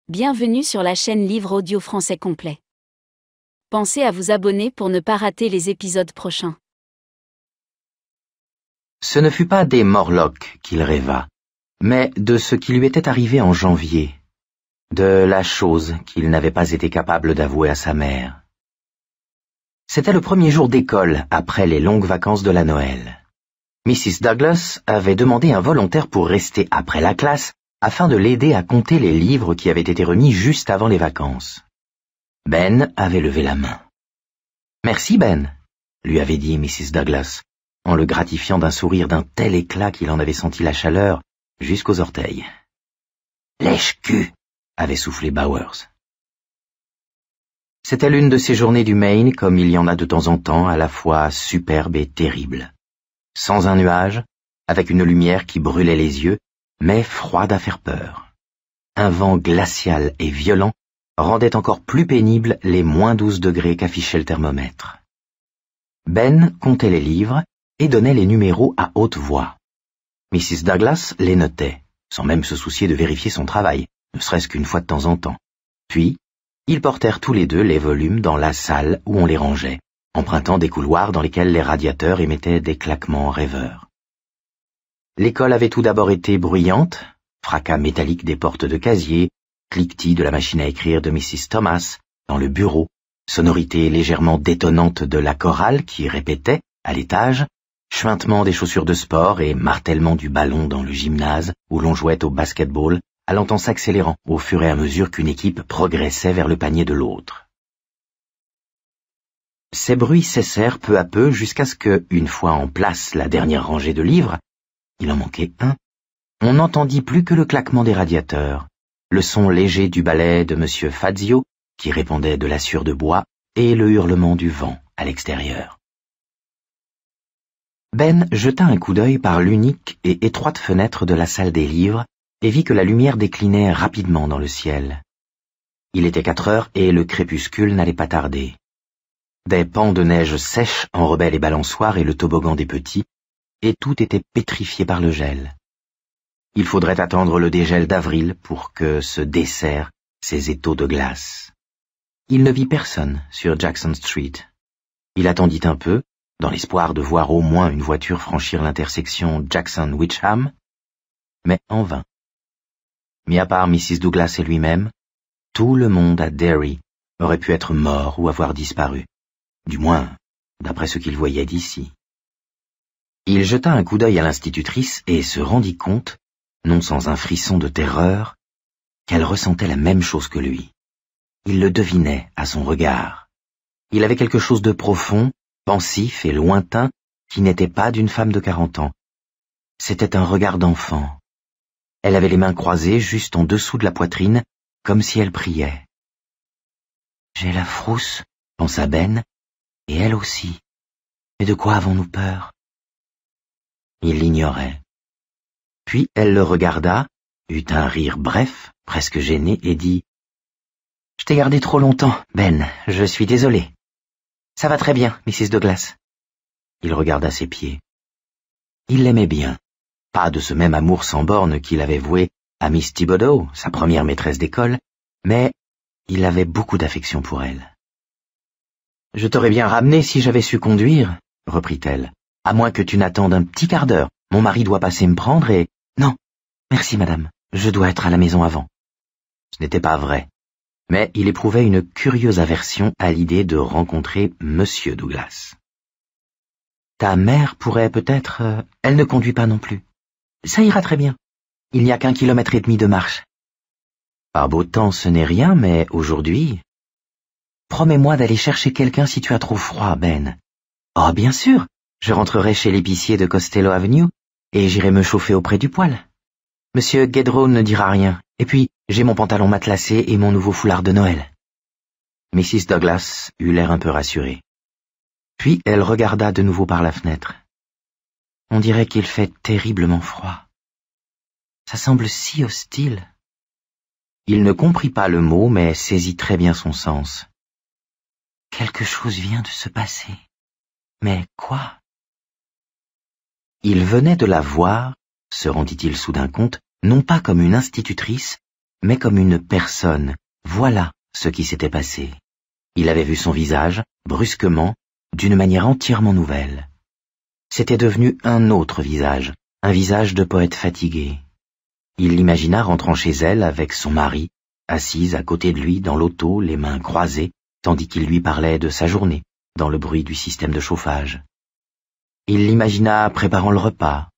Bienvenue sur la chaîne Livre Audio Français Complet. Pensez à vous abonner pour ne pas rater les épisodes prochains. Ce ne fut pas des Morlocks qu'il rêva, mais de ce qui lui était arrivé en janvier, de la chose qu'il n'avait pas été capable d'avouer à sa mère. C'était le premier jour d'école après les longues vacances de la Noël. Mrs. Douglas avait demandé un volontaire pour rester après la classe afin de l'aider à compter les livres qui avaient été remis juste avant les vacances. Ben avait levé la main. « Merci, Ben », lui avait dit Mrs. Douglas, en le gratifiant d'un sourire d'un tel éclat qu'il en avait senti la chaleur jusqu'aux orteils. « Lèche-cul » avait soufflé Bowers. C'était l'une de ces journées du Maine comme il y en a de temps en temps, à la fois superbe et terrible. Sans un nuage, avec une lumière qui brûlait les yeux, mais froide à faire peur. Un vent glacial et violent rendait encore plus pénibles les moins 12 degrés qu'affichait le thermomètre. Ben comptait les livres et donnait les numéros à haute voix. Mrs. Douglas les notait, sans même se soucier de vérifier son travail, ne serait-ce qu'une fois de temps en temps. Puis, ils portèrent tous les deux les volumes dans la salle où on les rangeait, empruntant des couloirs dans lesquels les radiateurs émettaient des claquements rêveurs. L'école avait tout d'abord été bruyante, fracas métallique des portes de casier, cliquetis de la machine à écrire de Mrs. Thomas dans le bureau, sonorité légèrement détonnante de la chorale qui répétait, à l'étage, chuintement des chaussures de sport et martèlement du ballon dans le gymnase où l'on jouait au basket-ball, allant en s'accélérant au fur et à mesure qu'une équipe progressait vers le panier de l'autre. Ces bruits cessèrent peu à peu jusqu'à ce que, une fois en place la dernière rangée de livres, il en manquait un, on n'entendit plus que le claquement des radiateurs, le son léger du balai de M. Fazio, qui répondait de la sciure de bois, et le hurlement du vent à l'extérieur. Ben jeta un coup d'œil par l'unique et étroite fenêtre de la salle des livres et vit que la lumière déclinait rapidement dans le ciel. Il était 4 heures et le crépuscule n'allait pas tarder. Des pans de neige sèche enrobaient les balançoires et le toboggan des petits, et tout était pétrifié par le gel. Il faudrait attendre le dégel d'avril pour que se desserrent ces étaux de glace. Il ne vit personne sur Jackson Street. Il attendit un peu, dans l'espoir de voir au moins une voiture franchir l'intersection Jackson-Witcham, mais en vain. Mis à part Mrs. Douglas et lui-même, tout le monde à Derry aurait pu être mort ou avoir disparu, du moins d'après ce qu'il voyait d'ici. Il jeta un coup d'œil à l'institutrice et se rendit compte, non sans un frisson de terreur, qu'elle ressentait la même chose que lui. Il le devinait à son regard. Il avait quelque chose de profond, pensif et lointain qui n'était pas d'une femme de 40 ans. C'était un regard d'enfant. Elle avait les mains croisées juste en dessous de la poitrine, comme si elle priait. « J'ai la frousse, » pensa Ben, « et elle aussi. Mais de quoi avons-nous peur ?» Il l'ignorait. Puis elle le regarda, eut un rire bref, presque gêné, et dit « Je t'ai gardé trop longtemps, Ben, je suis désolé. »« Ça va très bien, Mrs. Douglas. » Il regarda ses pieds. Il l'aimait bien, pas de ce même amour sans bornes qu'il avait voué à Miss Thibodeau, sa première maîtresse d'école, mais il avait beaucoup d'affection pour elle. « Je t'aurais bien ramené si j'avais su conduire, » reprit-elle. « À moins que tu n'attendes un petit quart d'heure. Mon mari doit passer me prendre et... » « Non, merci madame, je dois être à la maison avant. » Ce n'était pas vrai, mais il éprouvait une curieuse aversion à l'idée de rencontrer Monsieur Douglas. « Ta mère pourrait peut-être... Elle ne conduit pas non plus. Ça ira très bien. Il n'y a qu'1,5 kilomètre de marche. » « Par beau temps, ce n'est rien, mais aujourd'hui... » « Promets-moi d'aller chercher quelqu'un si tu as trop froid, Ben. »« Oh, bien sûr. Je rentrerai chez l'épicier de Costello Avenue et j'irai me chauffer auprès du poêle. Monsieur Gedrow ne dira rien, et puis j'ai mon pantalon matelassé et mon nouveau foulard de Noël. » Mrs. Douglas eut l'air un peu rassurée. Puis elle regarda de nouveau par la fenêtre. « On dirait qu'il fait terriblement froid. Ça semble si hostile. » Il ne comprit pas le mot, mais saisit très bien son sens. « Quelque chose vient de se passer. Mais quoi ?» Il venait de la voir, se rendit-il soudain compte, non pas comme une institutrice, mais comme une personne. Voilà ce qui s'était passé. Il avait vu son visage, brusquement, d'une manière entièrement nouvelle. C'était devenu un autre visage, un visage de poète fatigué. Il l'imagina rentrant chez elle avec son mari, assise à côté de lui dans l'auto, les mains croisées, tandis qu'il lui parlait de sa journée, dans le bruit du système de chauffage. Il l'imagina préparant le repas.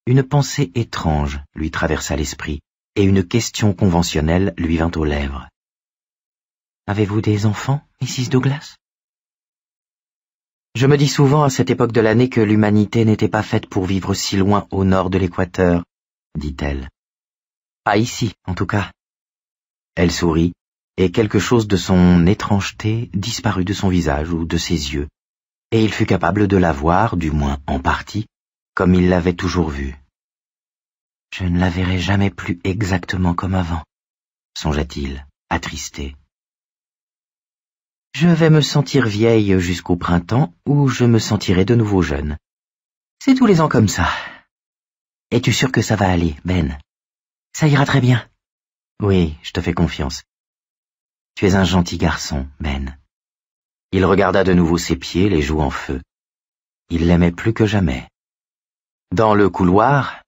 Une pensée étrange lui traversa l'esprit, et une question conventionnelle lui vint aux lèvres. « Avez-vous des enfants, Mrs. Douglas ?» « Je me dis souvent à cette époque de l'année que l'humanité n'était pas faite pour vivre si loin au nord de l'équateur, » dit-elle. « Pas ici, en tout cas. » Elle sourit, et quelque chose de son étrangeté disparut de son visage ou de ses yeux, et il fut capable de la voir, du moins en partie, comme il l'avait toujours vue. « Je ne la verrai jamais plus exactement comme avant, » songea-t-il, attristé. « Je vais me sentir vieille jusqu'au printemps, ou je me sentirai de nouveau jeune. C'est tous les ans comme ça. Es-tu sûr que ça va aller, Ben? Ça ira très bien. Oui, je te fais confiance. Tu es un gentil garçon, Ben. » Il regarda de nouveau ses pieds, les joues en feu. Il l'aimait plus que jamais. Dans le couloir,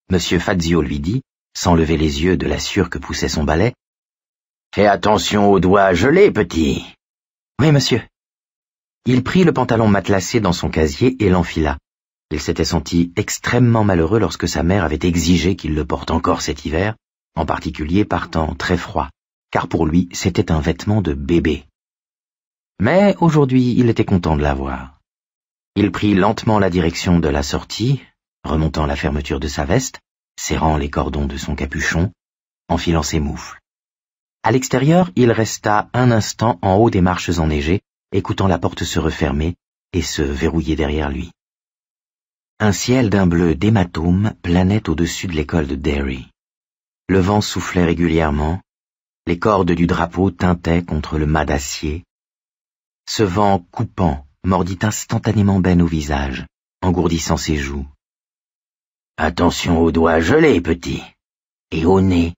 M. Fazio lui dit, sans lever les yeux de la sueur que poussait son balai, « Fais attention aux doigts gelés, petit. » « Oui, monsieur. » Il prit le pantalon matelassé dans son casier et l'enfila. Il s'était senti extrêmement malheureux lorsque sa mère avait exigé qu'il le porte encore cet hiver, en particulier par temps très froid, car pour lui c'était un vêtement de bébé. Mais aujourd'hui il était content de l'avoir. Il prit lentement la direction de la sortie, remontant la fermeture de sa veste, serrant les cordons de son capuchon, enfilant ses moufles. À l'extérieur, il resta un instant en haut des marches enneigées, écoutant la porte se refermer et se verrouiller derrière lui. Un ciel d'un bleu d'hématome planait au-dessus de l'école de Derry. Le vent soufflait régulièrement, les cordes du drapeau tintaient contre le mât d'acier. Ce vent coupant mordit instantanément Ben au visage, engourdissant ses joues. « Attention aux doigts gelés, petit, et au nez. »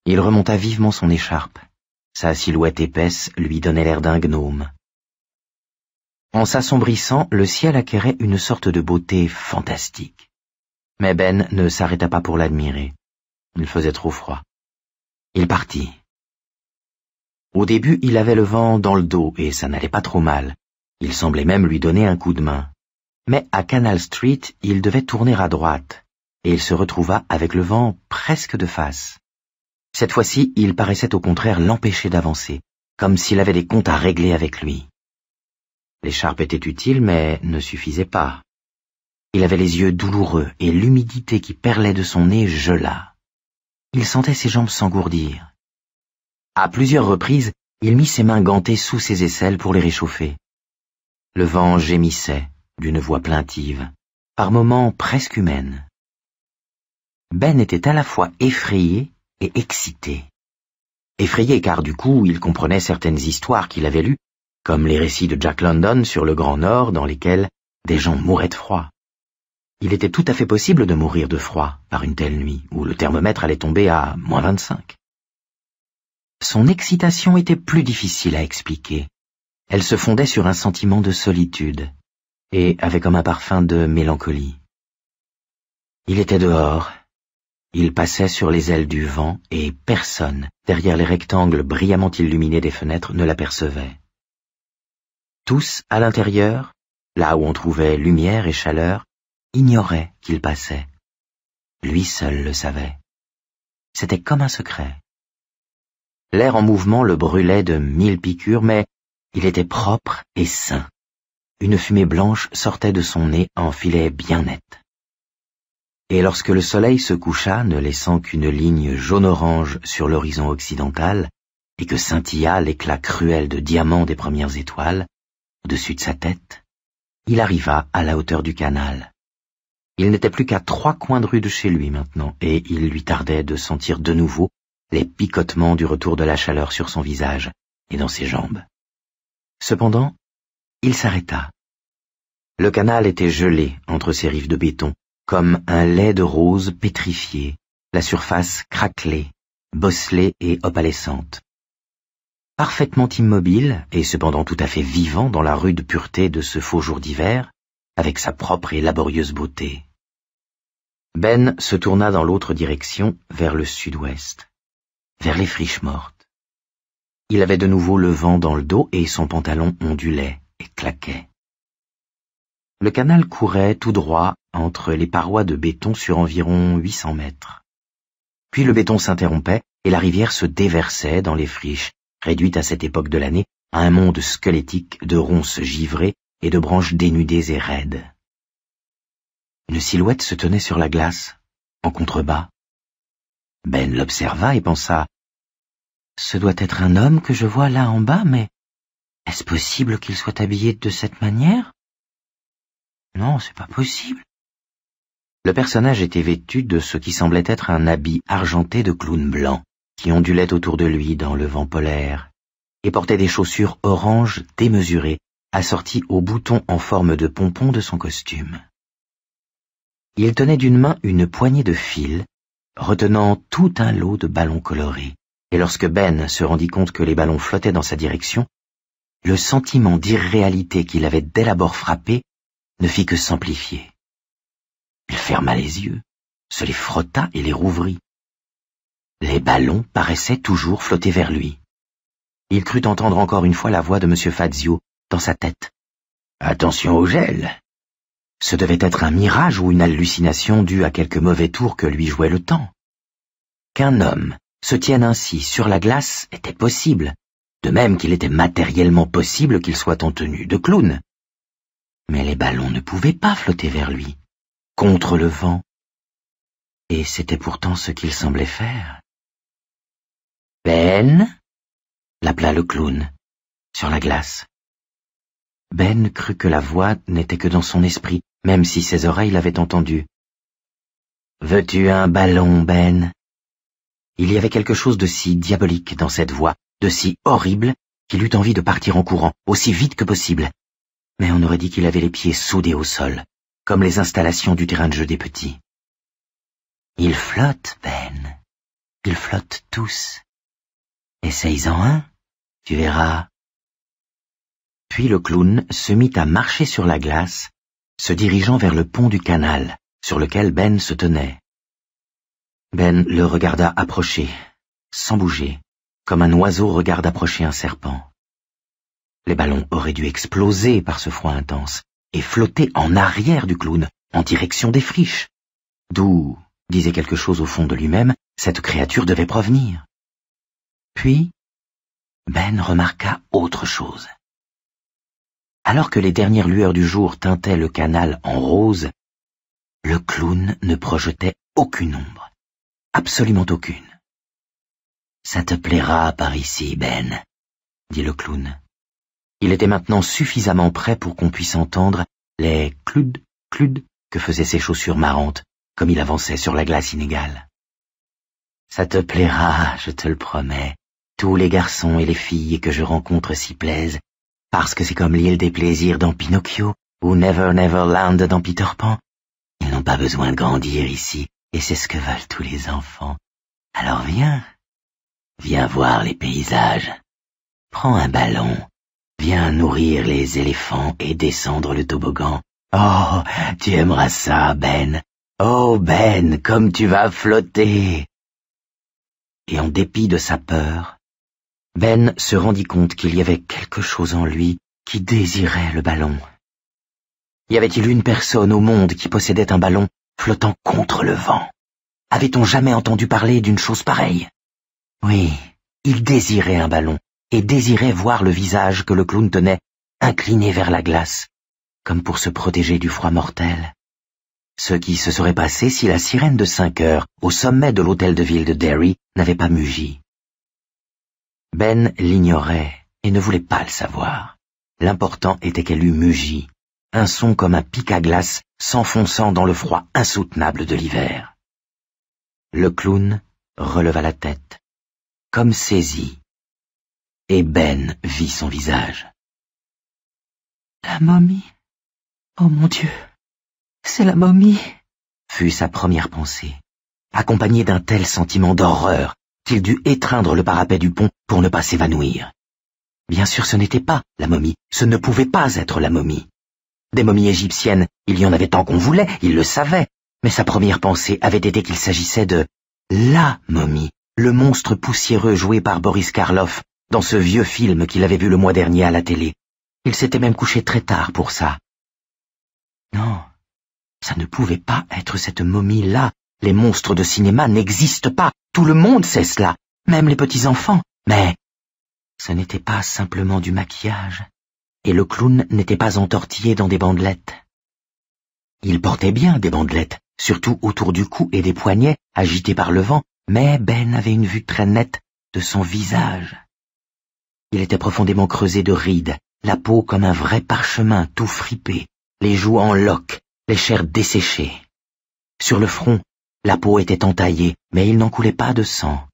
Il remonta vivement son écharpe. Sa silhouette épaisse lui donnait l'air d'un gnome. En s'assombrissant, le ciel acquérait une sorte de beauté fantastique. Mais Ben ne s'arrêta pas pour l'admirer. Il faisait trop froid. Il partit. Au début, il avait le vent dans le dos et ça n'allait pas trop mal. Il semblait même lui donner un coup de main. Mais à Canal Street, il devait tourner à droite, et il se retrouva avec le vent presque de face. Cette fois-ci, il paraissait au contraire l'empêcher d'avancer, comme s'il avait des comptes à régler avec lui. L'écharpe était utile, mais ne suffisait pas. Il avait les yeux douloureux et l'humidité qui perlait de son nez gela. Il sentait ses jambes s'engourdir. À plusieurs reprises, il mit ses mains gantées sous ses aisselles pour les réchauffer. Le vent gémissait, d'une voix plaintive, par moments presque humaine. Ben était à la fois effrayé et excité. Effrayé car du coup il comprenait certaines histoires qu'il avait lues, comme les récits de Jack London sur le Grand Nord dans lesquels des gens mouraient de froid. Il était tout à fait possible de mourir de froid par une telle nuit où le thermomètre allait tomber à -25. Son excitation était plus difficile à expliquer. Elle se fondait sur un sentiment de solitude et avait comme un parfum de mélancolie. Il était dehors. Il passait sur les ailes du vent et personne, derrière les rectangles brillamment illuminés des fenêtres, ne l'apercevait. Tous, à l'intérieur, là où on trouvait lumière et chaleur, ignoraient qu'il passait. Lui seul le savait. C'était comme un secret. L'air en mouvement le brûlait de 1000 piqûres, mais il était propre et sain. Une fumée blanche sortait de son nez en filet bien net. Et lorsque le soleil se coucha, ne laissant qu'une ligne jaune-orange sur l'horizon occidental, et que scintilla l'éclat cruel de diamant des premières étoiles, au-dessus de sa tête, il arriva à la hauteur du canal. Il n'était plus qu'à 3 coins de rue de chez lui maintenant, et il lui tardait de sentir de nouveau les picotements du retour de la chaleur sur son visage et dans ses jambes. Cependant, il s'arrêta. Le canal était gelé entre ses rives de béton, comme un lait de rose pétrifié, la surface craquelée, bosselée et opalescente. Parfaitement immobile, et cependant tout à fait vivant dans la rude pureté de ce faux jour d'hiver, avec sa propre et laborieuse beauté. Ben se tourna dans l'autre direction, vers le sud-ouest, vers les friches mortes. Il avait de nouveau le vent dans le dos et son pantalon ondulait et claquait. Le canal courait tout droit entre les parois de béton sur environ 800 mètres. Puis le béton s'interrompait et la rivière se déversait dans les friches, réduite à cette époque de l'année à un monde squelettique de ronces givrées et de branches dénudées et raides. Une silhouette se tenait sur la glace, en contrebas. Ben l'observa et pensa « Ce doit être un homme que je vois là en bas, mais est-ce possible qu'il soit habillé de cette manière? Non, c'est pas possible. » Le personnage était vêtu de ce qui semblait être un habit argenté de clown blanc, qui ondulait autour de lui dans le vent polaire, et portait des chaussures orange démesurées, assorties aux boutons en forme de pompons de son costume. Il tenait d'une main une poignée de fils, retenant tout un lot de ballons colorés, et lorsque Ben se rendit compte que les ballons flottaient dans sa direction, le sentiment d'irréalité qui l'avait dès l'abord frappé ne fit que s'amplifier. Il ferma les yeux, se les frotta et les rouvrit. Les ballons paraissaient toujours flotter vers lui. Il crut entendre encore une fois la voix de M. Fazio dans sa tête. « Attention au gel !» Ce devait être un mirage ou une hallucination due à quelque mauvais tour que lui jouait le temps. Qu'un homme se tienne ainsi sur la glace était possible, de même qu'il était matériellement possible qu'il soit en tenue de clown. Mais les ballons ne pouvaient pas flotter vers lui, contre le vent. Et c'était pourtant ce qu'il semblait faire. « Ben » l'appela le clown, sur la glace. Ben crut que la voix n'était que dans son esprit, même si ses oreilles l'avaient entendue. « Veux-tu un ballon, Ben ?» Il y avait quelque chose de si diabolique dans cette voix, de si horrible, qu'il eut envie de partir en courant, aussi vite que possible. Mais on aurait dit qu'il avait les pieds soudés au sol, comme les installations du terrain de jeu des petits. « Ils flottent, Ben. Ils flottent tous. Essaye-en un, tu verras. » Puis le clown se mit à marcher sur la glace, se dirigeant vers le pont du canal, sur lequel Ben se tenait. Ben le regarda approcher, sans bouger, comme un oiseau regarde approcher un serpent. Les ballons auraient dû exploser par ce froid intense, et flotter en arrière du clown, en direction des friches, d'où, disait quelque chose au fond de lui-même, cette créature devait provenir. Puis, Ben remarqua autre chose. Alors que les dernières lueurs du jour teintaient le canal en rose, le clown ne projetait aucune ombre, absolument aucune. « Ça te plaira par ici, Ben, » dit le clown. Il était maintenant suffisamment près pour qu'on puisse entendre les cloud, cloud que faisaient ses chaussures marrantes, comme il avançait sur la glace inégale. « Ça te plaira, je te le promets. Tous les garçons et les filles que je rencontre s'y plaisent, parce que c'est comme l'île des plaisirs dans Pinocchio ou Never Never Land dans Peter Pan. Ils n'ont pas besoin de grandir ici, et c'est ce que veulent tous les enfants. Alors viens, viens voir les paysages. Prends un ballon, viens nourrir les éléphants et descendre le toboggan. Oh, tu aimeras ça, Ben. Oh, Ben, comme tu vas flotter. » Et en dépit de sa peur, Ben se rendit compte qu'il y avait quelque chose en lui qui désirait le ballon. Y avait-il une personne au monde qui possédait un ballon flottant contre le vent? Avait-on jamais entendu parler d'une chose pareille? Oui, il désirait un ballon, et désirait voir le visage que le clown tenait incliné vers la glace, comme pour se protéger du froid mortel. Ce qui se serait passé si la sirène de 5 heures, au sommet de l'hôtel de ville de Derry, n'avait pas mugi. Ben l'ignorait et ne voulait pas le savoir. L'important était qu'elle eût mugi, un son comme un pic à glace s'enfonçant dans le froid insoutenable de l'hiver. Le clown releva la tête, comme saisi, et Ben vit son visage. « La momie? Oh mon Dieu, c'est la momie !» fut sa première pensée. accompagné d'un tel sentiment d'horreur qu'il dut étreindre le parapet du pont pour ne pas s'évanouir. Bien sûr, ce n'était pas la momie, ce ne pouvait pas être la momie. Des momies égyptiennes, il y en avait tant qu'on voulait, il le savait, mais sa première pensée avait été qu'il s'agissait de la momie, le monstre poussiéreux joué par Boris Karloff dans ce vieux film qu'il avait vu le mois dernier à la télé. Il s'était même couché très tard pour ça. Non, ça ne pouvait pas être cette momie-là. Les monstres de cinéma n'existent pas. Tout le monde sait cela, même les petits-enfants. Mais ce n'était pas simplement du maquillage, et le clown n'était pas entortillé dans des bandelettes. Il portait bien des bandelettes, surtout autour du cou et des poignets, agités par le vent, mais Ben avait une vue très nette de son visage. Il était profondément creusé de rides, la peau comme un vrai parchemin tout fripé, les joues en loques, les chairs desséchées. Sur le front, la peau était entaillée, mais il n'en coulait pas de sang.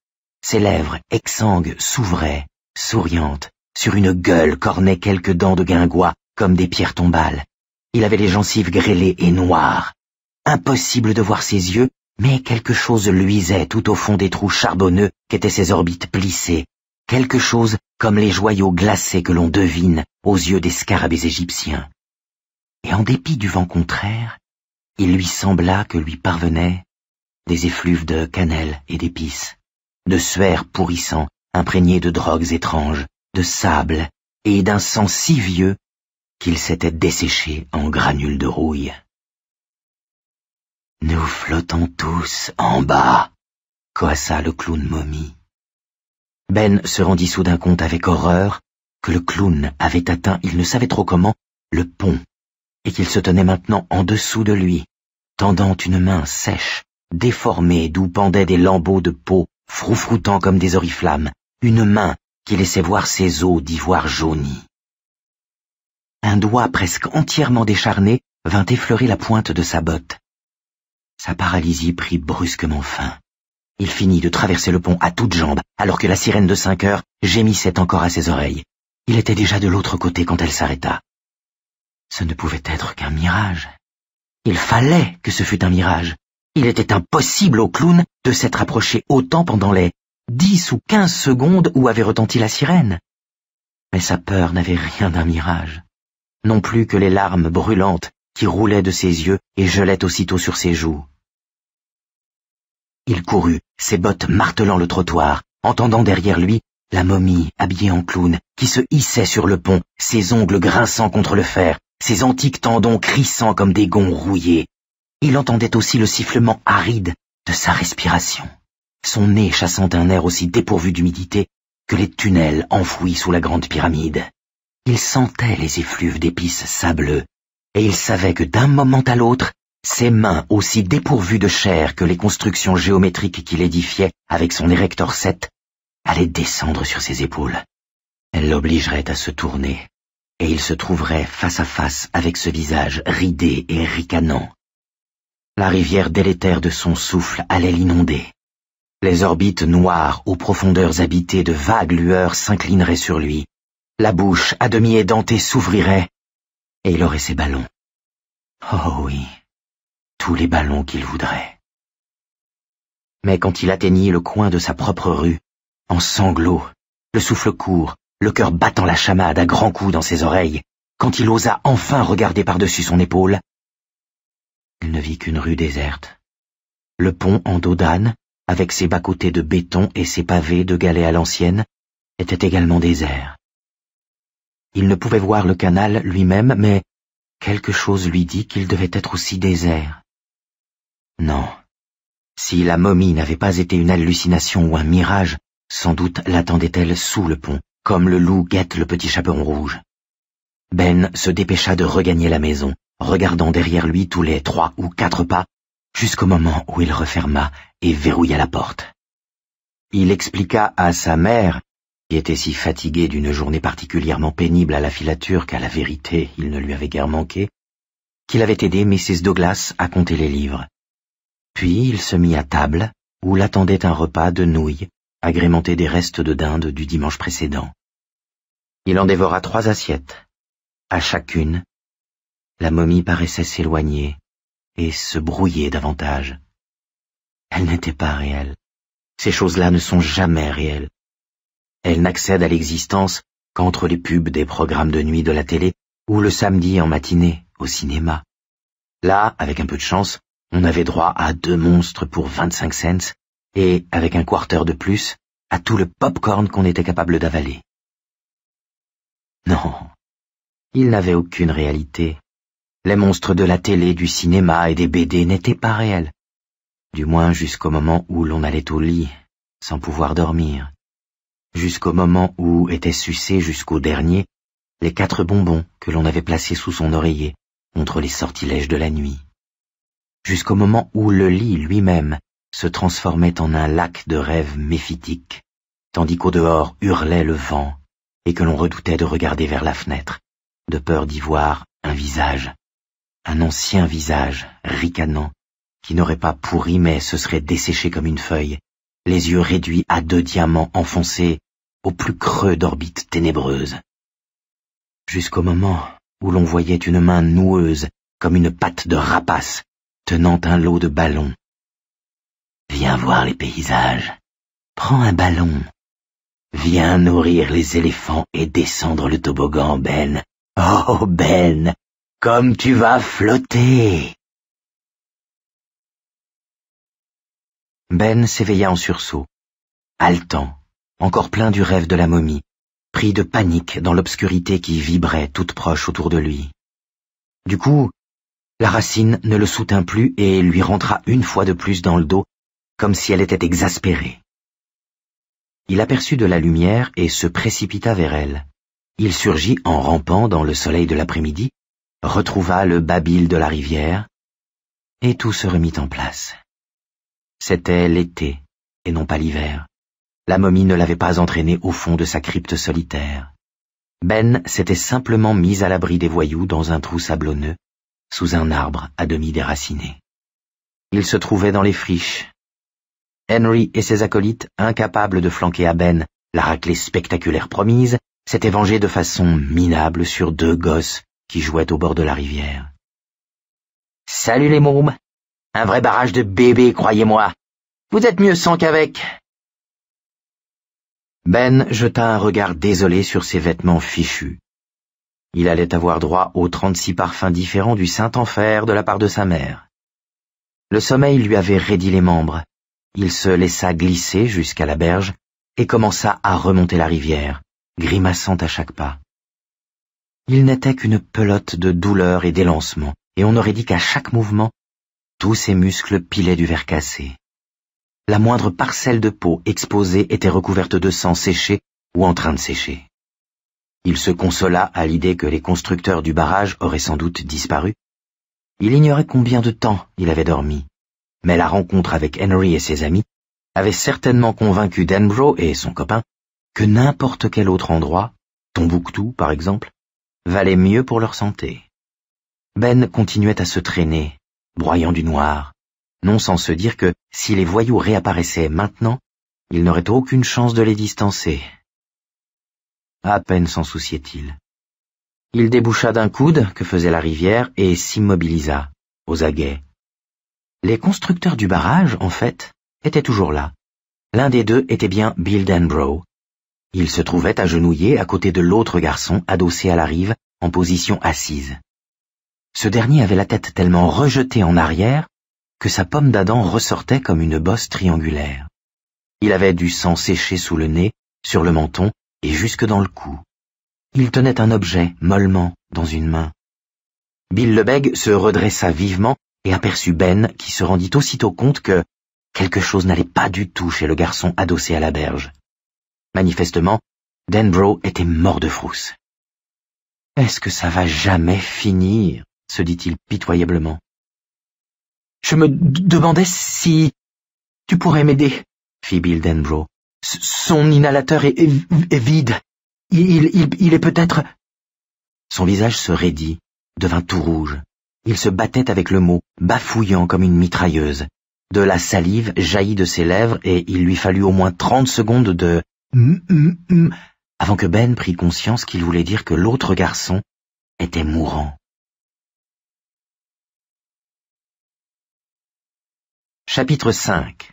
Ses lèvres exsangues s'ouvraient, souriantes. Sur une gueule cornaient quelques dents de guingois, comme des pierres tombales. Il avait les gencives grêlées et noires. Impossible de voir ses yeux, mais quelque chose luisait tout au fond des trous charbonneux qu'étaient ses orbites plissées. Quelque chose comme les joyaux glacés que l'on devine aux yeux des scarabées égyptiens. Et en dépit du vent contraire, il lui sembla que lui parvenaient des effluves de cannelle et d'épices, de suaire pourrissant, imprégné de drogues étranges, de sable et d'un sang si vieux qu'il s'était desséché en granules de rouille. « Nous flottons tous en bas », coassa le clown momie. Ben se rendit soudain compte avec horreur que le clown avait atteint, il ne savait trop comment, le pont, et qu'il se tenait maintenant en dessous de lui, tendant une main sèche, déformée d'où pendaient des lambeaux de peau, froufroutant comme des oriflammes, une main qui laissait voir ses os d'ivoire jauni. Un doigt presque entièrement décharné vint effleurer la pointe de sa botte. Sa paralysie prit brusquement fin. Il finit de traverser le pont à toutes jambes, alors que la sirène de 5 heures gémissait encore à ses oreilles. Il était déjà de l'autre côté quand elle s'arrêta. Ce ne pouvait être qu'un mirage. Il fallait que ce fût un mirage. Il était impossible au clown de s'être approché autant pendant les 10 ou 15 secondes où avait retenti la sirène. Mais sa peur n'avait rien d'un mirage, non plus que les larmes brûlantes qui roulaient de ses yeux et gelaient aussitôt sur ses joues. Il courut, ses bottes martelant le trottoir, entendant derrière lui la momie habillée en clown qui se hissait sur le pont, ses ongles grinçant contre le fer, ses antiques tendons crissant comme des gonds rouillés. Il entendait aussi le sifflement aride de sa respiration, son nez chassant un air aussi dépourvu d'humidité que les tunnels enfouis sous la grande pyramide. Il sentait les effluves d'épices sableux, et il savait que d'un moment à l'autre, ses mains aussi dépourvues de chair que les constructions géométriques qu'il édifiait avec son érector 7 allaient descendre sur ses épaules. Elle l'obligerait à se tourner, et il se trouverait face à face avec ce visage ridé et ricanant. La rivière délétère de son souffle allait l'inonder. Les orbites noires aux profondeurs habitées de vagues lueurs s'inclineraient sur lui. La bouche à demi édentée s'ouvrirait, et il aurait ses ballons. Oh oui, tous les ballons qu'il voudrait. Mais quand il atteignit le coin de sa propre rue, en sanglots, le souffle court, le cœur battant la chamade à grands coups dans ses oreilles, quand il osa enfin regarder par-dessus son épaule, il ne vit qu'une rue déserte. Le pont en dos d'âne, avec ses bas-côtés de béton et ses pavés de galets à l'ancienne, était également désert. Il ne pouvait voir le canal lui-même, mais quelque chose lui dit qu'il devait être aussi désert. Non, si la momie n'avait pas été une hallucination ou un mirage, sans doute l'attendait-elle sous le pont, comme le loup guette le petit chaperon rouge. Ben se dépêcha de regagner la maison, regardant derrière lui tous les 3 ou 4 pas, jusqu'au moment où il referma et verrouilla la porte. Il expliqua à sa mère, qui était si fatiguée d'une journée particulièrement pénible à la filature qu'à la vérité il ne lui avait guère manqué, qu'il avait aidé Mrs. Douglas à compter les livres. Puis il se mit à table, où l'attendait un repas de nouilles, agrémenté des restes de dinde du dimanche précédent. Il en dévora 3 assiettes. À chacune, la momie paraissait s'éloigner et se brouiller davantage. elles n'étaient pas réelles. Ces choses-là ne sont jamais réelles. Elles n'accèdent à l'existence qu'entre les pubs des programmes de nuit de la télé ou le samedi en matinée au cinéma. Là, avec un peu de chance, on avait droit à 2 monstres pour 25 cents et, avec un quarter de plus, à tout le pop-corn qu'on était capable d'avaler. Non, ils n'avaient aucune réalité. Les monstres de la télé, du cinéma et des BD n'étaient pas réels. Du moins jusqu'au moment où l'on allait au lit, sans pouvoir dormir. Jusqu'au moment où étaient sucés jusqu'au dernier les 4 bonbons que l'on avait placés sous son oreiller contre les sortilèges de la nuit. Jusqu'au moment où le lit lui-même se transformait en un lac de rêves méphitiques, tandis qu'au dehors hurlait le vent et que l'on redoutait de regarder vers la fenêtre, de peur d'y voir un visage, un ancien visage ricanant, qui n'aurait pas pourri mais se serait desséché comme une feuille, les yeux réduits à 2 diamants enfoncés au plus creux d'orbites ténébreuses. Jusqu'au moment où l'on voyait une main noueuse comme une patte de rapace tenant un lot de ballons. Viens voir les paysages. Prends un ballon. Viens nourrir les éléphants et descendre le toboggan, Ben. Oh, Ben, comme tu vas flotter! Ben s'éveilla en sursaut, haletant, encore plein du rêve de la momie, pris de panique dans l'obscurité qui vibrait toute proche autour de lui. Du coup, la racine ne le soutint plus et lui rentra une fois de plus dans le dos, comme si elle était exaspérée. Il aperçut de la lumière et se précipita vers elle. Il surgit en rampant dans le soleil de l'après-midi, retrouva le babil de la rivière, et tout se remit en place. C'était l'été, et non pas l'hiver. La momie ne l'avait pas entraîné au fond de sa crypte solitaire. Ben s'était simplement mis à l'abri des voyous dans un trou sablonneux, sous un arbre à demi déraciné. Il se trouvait dans les friches. Henry et ses acolytes, incapables de flanquer à Ben la raclée spectaculaire promise, s'étaient vengés de façon minable sur 2 gosses qui jouaient au bord de la rivière. « Salut les mômes! Un vrai barrage de bébés, croyez-moi! Vous êtes mieux sans qu'avec !» Ben jeta un regard désolé sur ses vêtements fichus. Il allait avoir droit aux 36 parfums différents du Saint-Enfer de la part de sa mère. Le sommeil lui avait raidi les membres. Il se laissa glisser jusqu'à la berge et commença à remonter la rivière, grimaçant à chaque pas. Il n'était qu'une pelote de douleur et d'élancement, et on aurait dit qu'à chaque mouvement, tous ses muscles pilaient du verre cassé. La moindre parcelle de peau exposée était recouverte de sang séché ou en train de sécher. Il se consola à l'idée que les constructeurs du barrage auraient sans doute disparu. Il ignorait combien de temps il avait dormi, mais la rencontre avec Henry et ses amis avait certainement convaincu Denbrough et son copain que n'importe quel autre endroit, Tombouctou par exemple, valait mieux pour leur santé. Ben continuait à se traîner, broyant du noir, non sans se dire que si les voyous réapparaissaient maintenant, il n'aurait aucune chance de les distancer. À peine s'en souciait-il. Il déboucha d'un coude que faisait la rivière et s'immobilisa, aux aguets. Les constructeurs du barrage, en fait, étaient toujours là. L'un des 2 était bien Bill Denbrough. Il se trouvait agenouillé à côté de l'autre garçon adossé à la rive, en position assise. Ce dernier avait la tête tellement rejetée en arrière que sa pomme d'Adam ressortait comme une bosse triangulaire. Il avait du sang séché sous le nez, sur le menton et jusque dans le cou. Il tenait un objet mollement dans une main. Bill le Bègue se redressa vivement et aperçut Ben qui se rendit aussitôt compte que quelque chose n'allait pas du tout chez le garçon adossé à la berge. Manifestement, Denbrough était mort de frousse. « Est-ce que ça va jamais finir ?» se dit-il pitoyablement. « Je me demandais si tu pourrais m'aider, » fit Bill Denbrough. « Son inhalateur est vide. Il est peut-être... » Son visage se raidit, devint tout rouge. Il se battait avec le mot, bafouillant comme une mitrailleuse. De la salive jaillit de ses lèvres et il lui fallut au moins 30 secondes de « avant que Ben prît conscience qu'il voulait dire que l'autre garçon était mourant. Chapitre 5.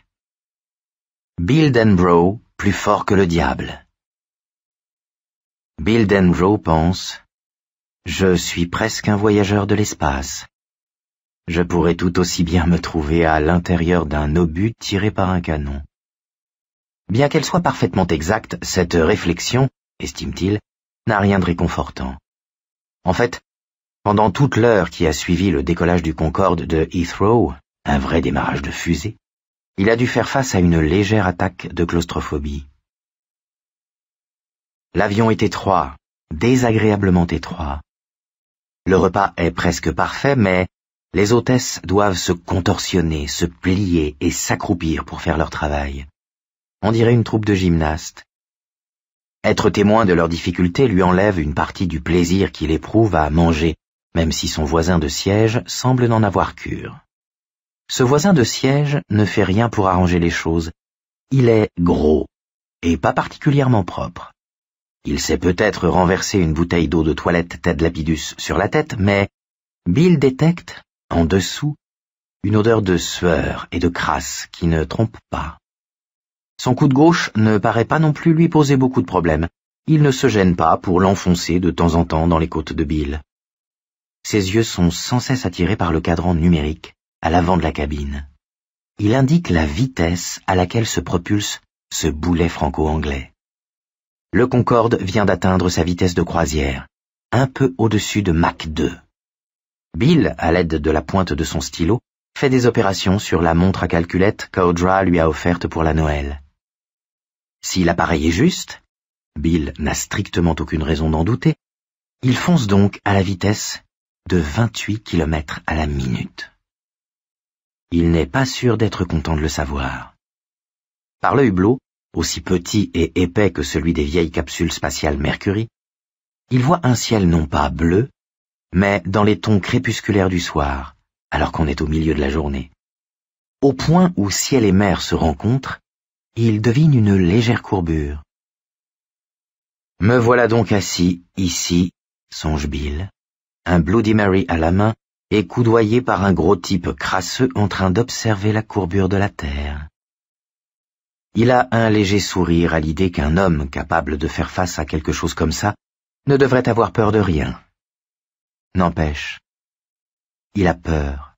Bill Denbrough, plus fort que le diable. Bill Denbrough pense « Je suis presque un voyageur de l'espace. Je pourrais tout aussi bien me trouver à l'intérieur d'un obus tiré par un canon. » Bien qu'elle soit parfaitement exacte, cette réflexion, estime-t-il, n'a rien de réconfortant. En fait, pendant toute l'heure qui a suivi le décollage du Concorde de Heathrow, un vrai démarrage de fusée, il a dû faire face à une légère attaque de claustrophobie. L'avion est étroit, désagréablement étroit. Le repas est presque parfait, mais les hôtesses doivent se contorsionner, se plier et s'accroupir pour faire leur travail. On dirait une troupe de gymnastes. Être témoin de leurs difficultés lui enlève une partie du plaisir qu'il éprouve à manger, même si son voisin de siège semble n'en avoir cure. Ce voisin de siège ne fait rien pour arranger les choses. Il est gros, et pas particulièrement propre. Il sait peut-être renverser une bouteille d'eau de toilette Ted Lapidus sur la tête, mais Bill détecte, en dessous, une odeur de sueur et de crasse qui ne trompe pas. Son coude gauche ne paraît pas non plus lui poser beaucoup de problèmes. Il ne se gêne pas pour l'enfoncer de temps en temps dans les côtes de Bill. Ses yeux sont sans cesse attirés par le cadran numérique à l'avant de la cabine. Il indique la vitesse à laquelle se propulse ce boulet franco-anglais. Le Concorde vient d'atteindre sa vitesse de croisière, un peu au-dessus de Mach 2. Bill, à l'aide de la pointe de son stylo, fait des opérations sur la montre à calculette qu'Audra lui a offerte pour la Noël. Si l'appareil est juste, Bill n'a strictement aucune raison d'en douter, il fonce donc à la vitesse de 28 km à la minute. Il n'est pas sûr d'être content de le savoir. Par le hublot, aussi petit et épais que celui des vieilles capsules spatiales Mercury, il voit un ciel non pas bleu, mais dans les tons crépusculaires du soir, alors qu'on est au milieu de la journée. Au point où ciel et mer se rencontrent, il devine une légère courbure. « Me voilà donc assis, ici, » songe Bill, un Bloody Mary à la main et coudoyé par un gros type crasseux en train d'observer la courbure de la Terre. Il a un léger sourire à l'idée qu'un homme capable de faire face à quelque chose comme ça ne devrait avoir peur de rien. N'empêche, il a peur,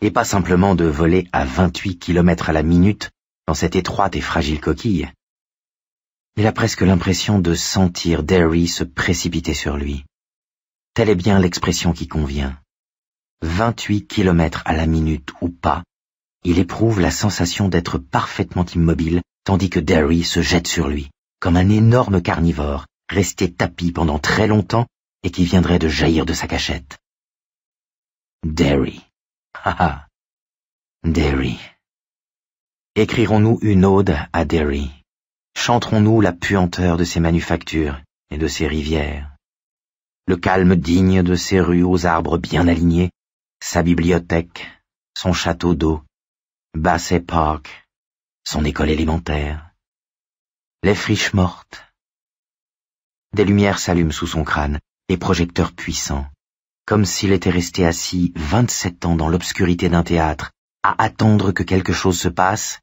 et pas simplement de voler à 28 km à la minute dans cette étroite et fragile coquille. Il a presque l'impression de sentir Derry se précipiter sur lui. Telle est bien l'expression qui convient. 28 km à la minute ou pas, il éprouve la sensation d'être parfaitement immobile, tandis que Derry se jette sur lui, comme un énorme carnivore, resté tapi pendant très longtemps et qui viendrait de jaillir de sa cachette. Derry. Haha. Derry. Écrirons-nous une ode à Derry? Chanterons-nous la puanteur de ses manufactures et de ses rivières? Le calme digne de ses rues aux arbres bien alignés, sa bibliothèque, son château d'eau, Bassett Park, son école élémentaire, les friches mortes. Des lumières s'allument sous son crâne, des projecteurs puissants, comme s'il était resté assis 27 ans dans l'obscurité d'un théâtre, à attendre que quelque chose se passe,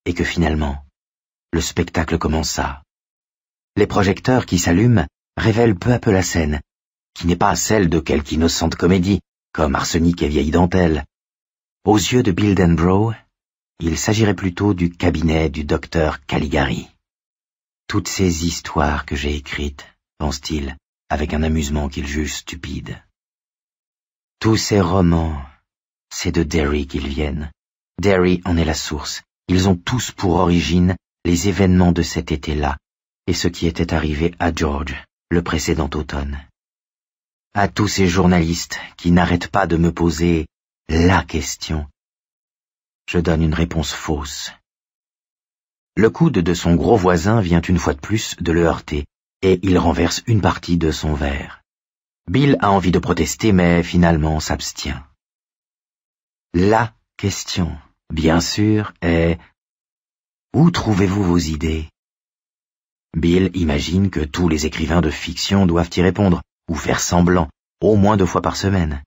et que finalement, le spectacle commença. Les projecteurs qui s'allument révèlent peu à peu la scène, qui n'est pas celle de quelque innocente comédie, comme Arsenic et vieille dentelle. Aux yeux de Bill Denbrough, il s'agirait plutôt du cabinet du docteur Caligari. Toutes ces histoires que j'ai écrites, pense-t-il, avec un amusement qu'il juge stupide. Tous ces romans, c'est de Derry qu'ils viennent. Derry en est la source. Ils ont tous pour origine les événements de cet été-là, et ce qui était arrivé à George le précédent automne. À tous ces journalistes qui n'arrêtent pas de me poser la question, je donne une réponse fausse. Le coude de son gros voisin vient une fois de plus de le heurter, et il renverse une partie de son verre. Bill a envie de protester, mais finalement s'abstient. La question, bien sûr, est « Où trouvez-vous vos idées ?» Bill imagine que tous les écrivains de fiction doivent y répondre, ou faire semblant, au moins 2 fois par semaine.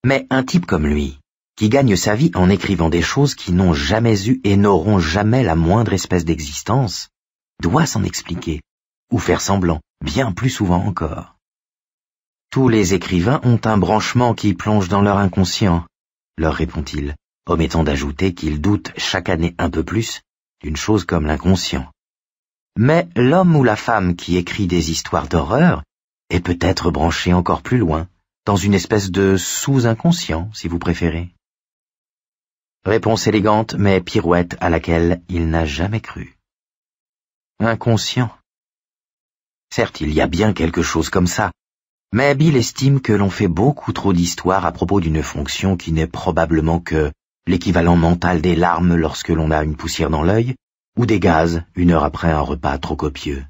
Mais un type comme lui, qui gagne sa vie en écrivant des choses qui n'ont jamais eu et n'auront jamais la moindre espèce d'existence, doit s'en expliquer, ou faire semblant, bien plus souvent encore. Tous les écrivains ont un branchement qui plonge dans leur inconscient, leur répond-il, omettant d'ajouter qu'ils doutent chaque année un peu plus d'une chose comme l'inconscient. Mais l'homme ou la femme qui écrit des histoires d'horreur est peut-être branché encore plus loin, dans une espèce de sous-inconscient, si vous préférez. Réponse élégante, mais pirouette à laquelle il n'a jamais cru. Inconscient. Certes, il y a bien quelque chose comme ça, mais Bill estime que l'on fait beaucoup trop d'histoires à propos d'une fonction qui n'est probablement que l'équivalent mental des larmes lorsque l'on a une poussière dans l'œil, ou des gaz une heure après un repas trop copieux.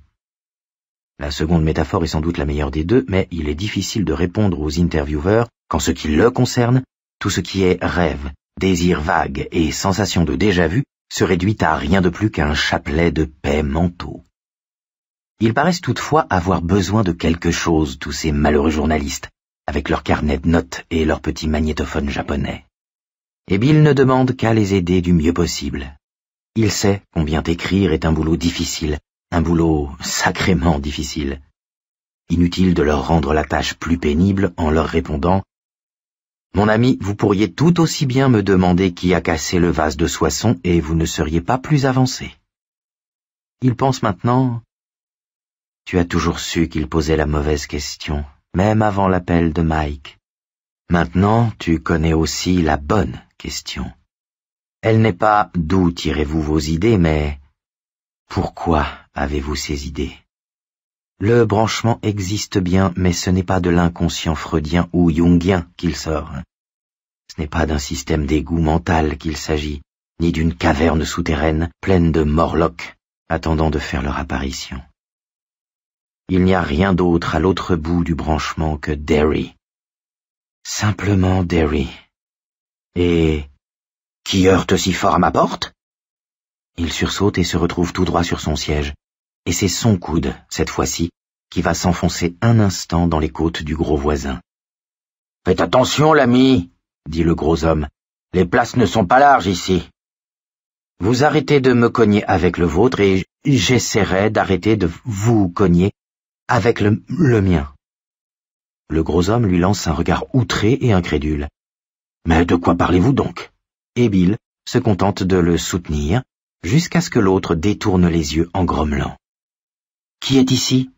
La seconde métaphore est sans doute la meilleure des deux, mais il est difficile de répondre aux intervieweurs qu'en ce qui le concerne, tout ce qui est rêve, désir vague et sensation de déjà-vu se réduit à rien de plus qu'un chapelet de paix mentaux. Ils paraissent toutefois avoir besoin de quelque chose, tous ces malheureux journalistes, avec leurs carnets de notes et leurs petits magnétophones japonais. Et Bill ne demande qu'à les aider du mieux possible. Il sait combien écrire est un boulot difficile, un boulot sacrément difficile. Inutile de leur rendre la tâche plus pénible en leur répondant « Mon ami, vous pourriez tout aussi bien me demander qui a cassé le vase de Soissons et vous ne seriez pas plus avancé. » Il pense maintenant « Tu as toujours su qu'il posait la mauvaise question, même avant l'appel de Mike. Maintenant, tu connais aussi la bonne question. Elle n'est pas « d'où tirez-vous vos idées » mais « pourquoi avez-vous ces idées ?» Le branchement existe bien, mais ce n'est pas de l'inconscient freudien ou jungien qu'il sort. Ce n'est pas d'un système d'égout mental qu'il s'agit, ni d'une caverne souterraine pleine de morlocks attendant de faire leur apparition. Il n'y a rien d'autre à l'autre bout du branchement que Derry. Simplement Derry. Et qui heurte si fort à ma porte? Il sursaute et se retrouve tout droit sur son siège. Et c'est son coude, cette fois-ci, qui va s'enfoncer un instant dans les côtes du gros voisin. « Faites attention, l'ami, » dit le gros homme. « Les places ne sont pas larges ici. Vous arrêtez de me cogner avec le vôtre et j'essaierai d'arrêter de vous cogner avec le mien. » Le gros homme lui lance un regard outré et incrédule. « Mais de quoi parlez-vous donc ?» Et Bill se contente de le soutenir jusqu'à ce que l'autre détourne les yeux en grommelant. « Qui est ici?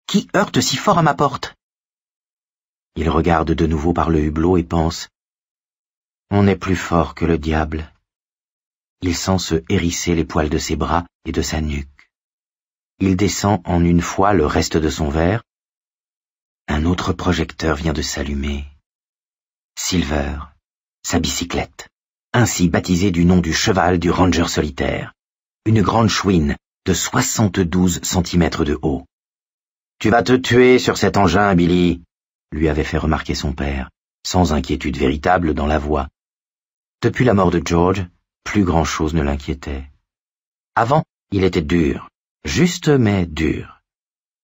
Qui heurte si fort à ma porte ?» Il regarde de nouveau par le hublot et pense « On est plus fort que le diable. » Il sent se hérisser les poils de ses bras et de sa nuque. Il descend en une fois le reste de son verre. Un autre projecteur vient de s'allumer. Silver, sa bicyclette, ainsi baptisée du nom du cheval du ranger solitaire, une grande chouine de 72 centimètres de haut. « Tu vas te tuer sur cet engin, Billy », lui avait fait remarquer son père, sans inquiétude véritable dans la voix. Depuis la mort de George, plus grand-chose ne l'inquiétait. Avant, il était dur, juste mais dur.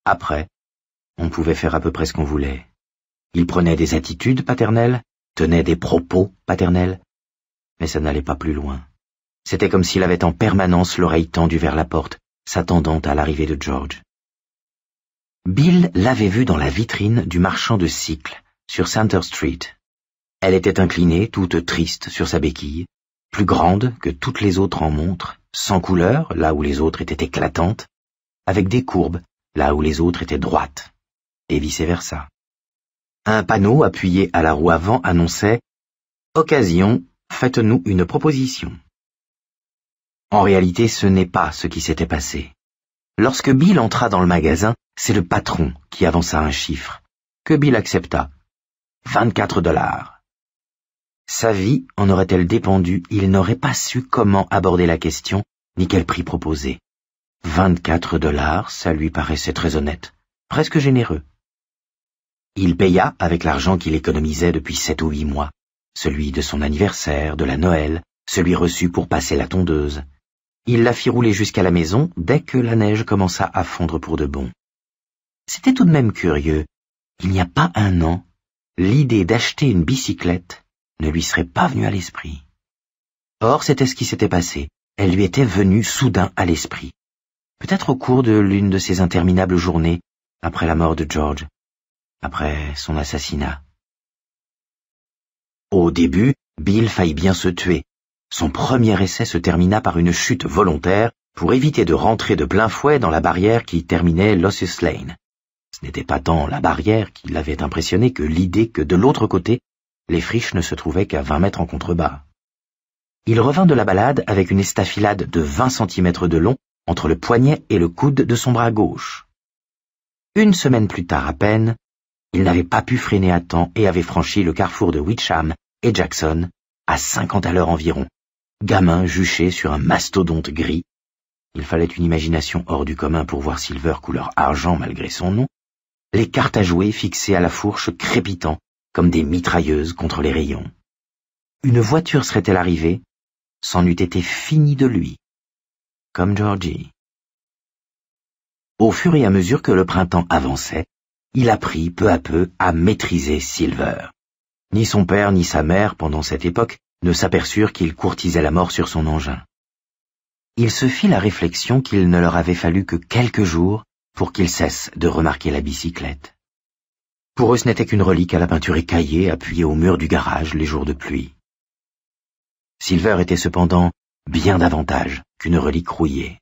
Après, on pouvait faire à peu près ce qu'on voulait. Il prenait des attitudes paternelles, tenait des propos paternels, mais ça n'allait pas plus loin. C'était comme s'il avait en permanence l'oreille tendue vers la porte, s'attendant à l'arrivée de George. Bill l'avait vue dans la vitrine du marchand de cycles, sur Center Street. Elle était inclinée, toute triste sur sa béquille, plus grande que toutes les autres en montre, sans couleur, là où les autres étaient éclatantes, avec des courbes, là où les autres étaient droites, et vice-versa. Un panneau appuyé à la roue avant annonçait « Occasion, faites-nous une proposition ». En réalité, ce n'est pas ce qui s'était passé. Lorsque Bill entra dans le magasin, c'est le patron qui avança un chiffre, que Bill accepta. 24 $. Sa vie en aurait-elle dépendu, il n'aurait pas su comment aborder la question, ni quel prix proposer. 24 $, ça lui paraissait très honnête, presque généreux. Il paya avec l'argent qu'il économisait depuis 7 ou 8 mois, celui de son anniversaire, de la Noël, celui reçu pour passer la tondeuse. Il la fit rouler jusqu'à la maison dès que la neige commença à fondre pour de bon. C'était tout de même curieux. Il n'y a pas un an, l'idée d'acheter une bicyclette ne lui serait pas venue à l'esprit. Or, c'était ce qui s'était passé. Elle lui était venue soudain à l'esprit. Peut-être au cours de l'une de ces interminables journées, après la mort de George, après son assassinat. Au début, Bill faillit bien se tuer. Son premier essai se termina par une chute volontaire pour éviter de rentrer de plein fouet dans la barrière qui terminait Lossus Lane. Ce n'était pas tant la barrière qui l'avait impressionné que l'idée que de l'autre côté, les friches ne se trouvaient qu'à 20 mètres en contrebas. Il revint de la balade avec une estafilade de 20 centimètres de long entre le poignet et le coude de son bras gauche. Une semaine plus tard à peine, il n'avait pas pu freiner à temps et avait franchi le carrefour de Witcham et Jackson à 50 à l'heure environ, gamin juché sur un mastodonte gris. Il fallait une imagination hors du commun pour voir Silver couleur argent malgré son nom, les cartes à jouer fixées à la fourche crépitant comme des mitrailleuses contre les rayons. Une voiture serait-elle arrivée, c'en eût été fini de lui, comme Georgie. Au fur et à mesure que le printemps avançait, il apprit peu à peu à maîtriser Silver. Ni son père ni sa mère, pendant cette époque, ne s'aperçurent qu'il courtisait la mort sur son engin. Il se fit la réflexion qu'il ne leur avait fallu que quelques jours pour qu'ils cessent de remarquer la bicyclette. Pour eux, ce n'était qu'une relique à la peinture écaillée appuyée au mur du garage les jours de pluie. Silver était cependant bien davantage qu'une relique rouillée.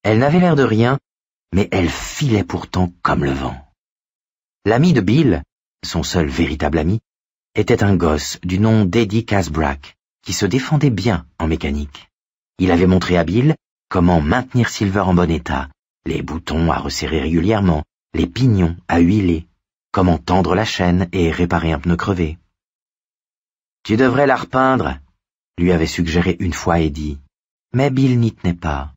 Elle n'avait l'air de rien, mais elle filait pourtant comme le vent. L'ami de Bill, son seul véritable ami, était un gosse du nom d'Eddie Casbrack, qui se défendait bien en mécanique. Il avait montré à Bill comment maintenir Silver en bon état, les boutons à resserrer régulièrement, les pignons à huiler, comment tendre la chaîne et réparer un pneu crevé. « Tu devrais la repeindre », lui avait suggéré une fois Eddie, mais Bill n'y tenait pas.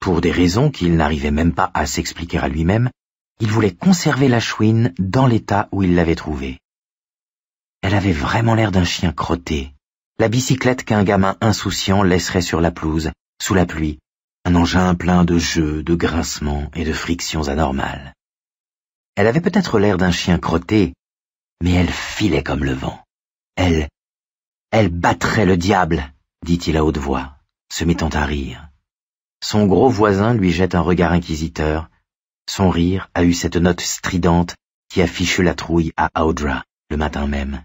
Pour des raisons qu'il n'arrivait même pas à s'expliquer à lui-même, il voulait conserver la chouine dans l'état où il l'avait trouvée. Elle avait vraiment l'air d'un chien crotté, la bicyclette qu'un gamin insouciant laisserait sur la pelouse, sous la pluie, un engin plein de jeux, de grincements et de frictions anormales. Elle avait peut-être l'air d'un chien crotté, mais elle filait comme le vent. Elle battrait le diable, dit-il à haute voix, se mettant à rire. Son gros voisin lui jette un regard inquisiteur. Son rire a eu cette note stridente qui a fichu la trouille à Audra le matin même.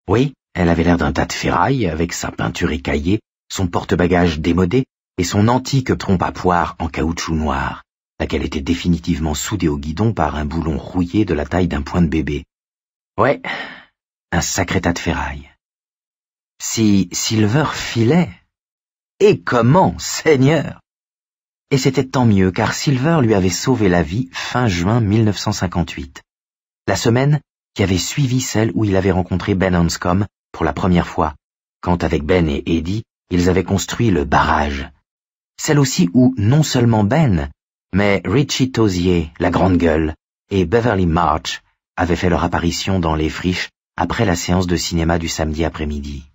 Oui, elle avait l'air d'un tas de ferraille avec sa peinture écaillée, son porte-bagages démodé et son antique trompe à poire en caoutchouc noir, laquelle était définitivement soudée au guidon par un boulon rouillé de la taille d'un poing de bébé. Ouais, un sacré tas de ferraille. Si Silver filait, et comment, Seigneur! Et c'était tant mieux, car Silver lui avait sauvé la vie fin juin 1958, la semaine qui avait suivi celle où il avait rencontré Ben Hanscom pour la première fois, quand avec Ben et Eddie, ils avaient construit le barrage. Celle aussi où non seulement Ben, mais Richie Tozier, la grande gueule, et Beverly March avaient fait leur apparition dans les friches après la séance de cinéma du samedi après-midi.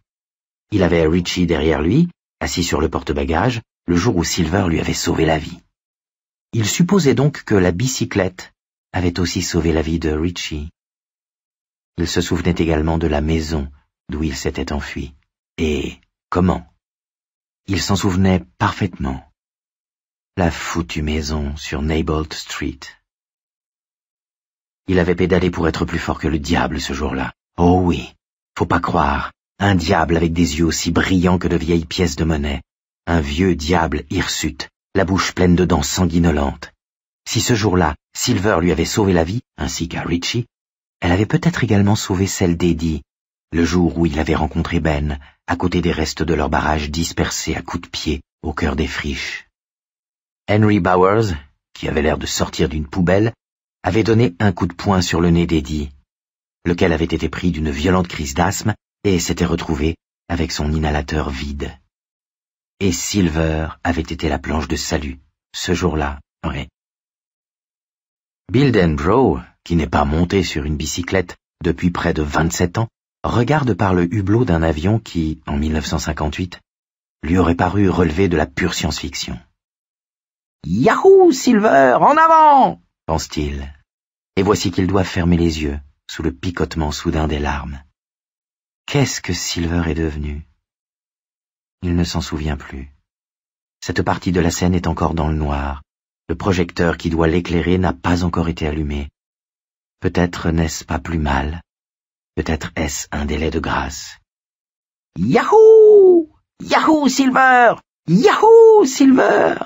Il avait Richie derrière lui, assis sur le porte-bagages, le jour où Silver lui avait sauvé la vie. Il supposait donc que la bicyclette avait aussi sauvé la vie de Richie. Il se souvenait également de la maison d'où il s'était enfui. Et comment? Il s'en souvenait parfaitement. La foutue maison sur Neibolt Street. Il avait pédalé pour être plus fort que le diable ce jour-là. Oh oui, faut pas croire. Un diable avec des yeux aussi brillants que de vieilles pièces de monnaie. Un vieux diable hirsute, la bouche pleine de dents sanguinolentes. Si ce jour-là, Silver lui avait sauvé la vie, ainsi qu'à Richie, elle avait peut-être également sauvé celle d'Eddie, le jour où il avait rencontré Ben, à côté des restes de leur barrage dispersés à coups de pied au cœur des friches. Henry Bowers, qui avait l'air de sortir d'une poubelle, avait donné un coup de poing sur le nez d'Eddie, lequel avait été pris d'une violente crise d'asthme et s'était retrouvé avec son inhalateur vide. Et Silver avait été la planche de salut, ce jour-là, oui. Bill Denbrough, qui n'est pas monté sur une bicyclette depuis près de 27 ans, regarde par le hublot d'un avion qui, en 1958, lui aurait paru relever de la pure science-fiction. « Yahoo, Silver, en avant !» pense-t-il. Et voici qu'il doit fermer les yeux, sous le picotement soudain des larmes. Qu'est-ce que Silver est devenu? Il ne s'en souvient plus. Cette partie de la scène est encore dans le noir. Le projecteur qui doit l'éclairer n'a pas encore été allumé. Peut-être n'est-ce pas plus mal. Peut-être est-ce un délai de grâce. Yahoo! Yahoo, Silver! Yahoo, Silver!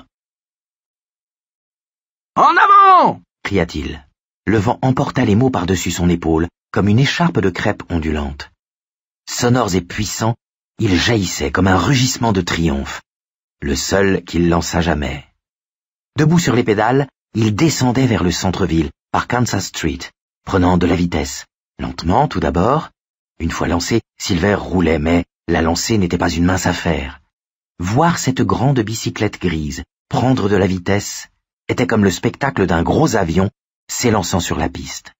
En avant! Cria-t-il. Le vent emporta les mots par-dessus son épaule, comme une écharpe de crêpe ondulante. Sonores et puissants, ils jaillissaient comme un rugissement de triomphe, le seul qu'il lança jamais. Debout sur les pédales, il descendait vers le centre-ville, par Kansas Street, prenant de la vitesse. Lentement, tout d'abord. Une fois lancé, Silver roulait, mais la lancée n'était pas une mince affaire. Voir cette grande bicyclette grise prendre de la vitesse était comme le spectacle d'un gros avion s'élançant sur la piste.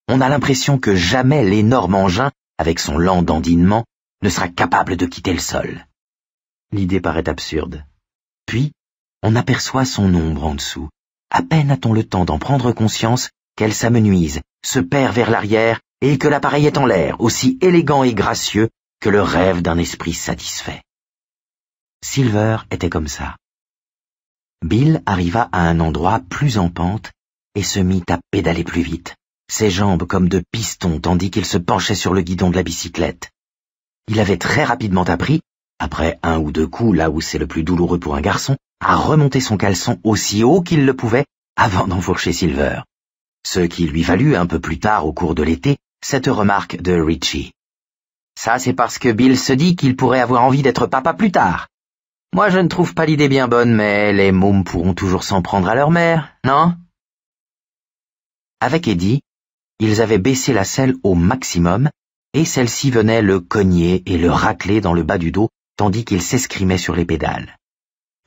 On a l'impression que jamais l'énorme engin, avec son lent dandinement, ne sera capable de quitter le sol. L'idée paraît absurde. Puis, on aperçoit son ombre en dessous. À peine a-t-on le temps d'en prendre conscience qu'elle s'amenuise, se perd vers l'arrière et que l'appareil est en l'air, aussi élégant et gracieux que le rêve d'un esprit satisfait. Silver était comme ça. Bill arriva à un endroit plus en pente et se mit à pédaler plus vite, ses jambes comme de pistons tandis qu'il se penchait sur le guidon de la bicyclette. Il avait très rapidement appris, après un ou deux coups là où c'est le plus douloureux pour un garçon, à remonter son caleçon aussi haut qu'il le pouvait avant d'enfourcher Silver. Ce qui lui valut un peu plus tard au cours de l'été cette remarque de Richie. Ça, c'est parce que Bill se dit qu'il pourrait avoir envie d'être papa plus tard. Moi, je ne trouve pas l'idée bien bonne, mais les mômes pourront toujours s'en prendre à leur mère, non? Avec Eddie, ils avaient baissé la selle au maximum, et celle-ci venait le cogner et le racler dans le bas du dos, tandis qu'il s'escrimait sur les pédales.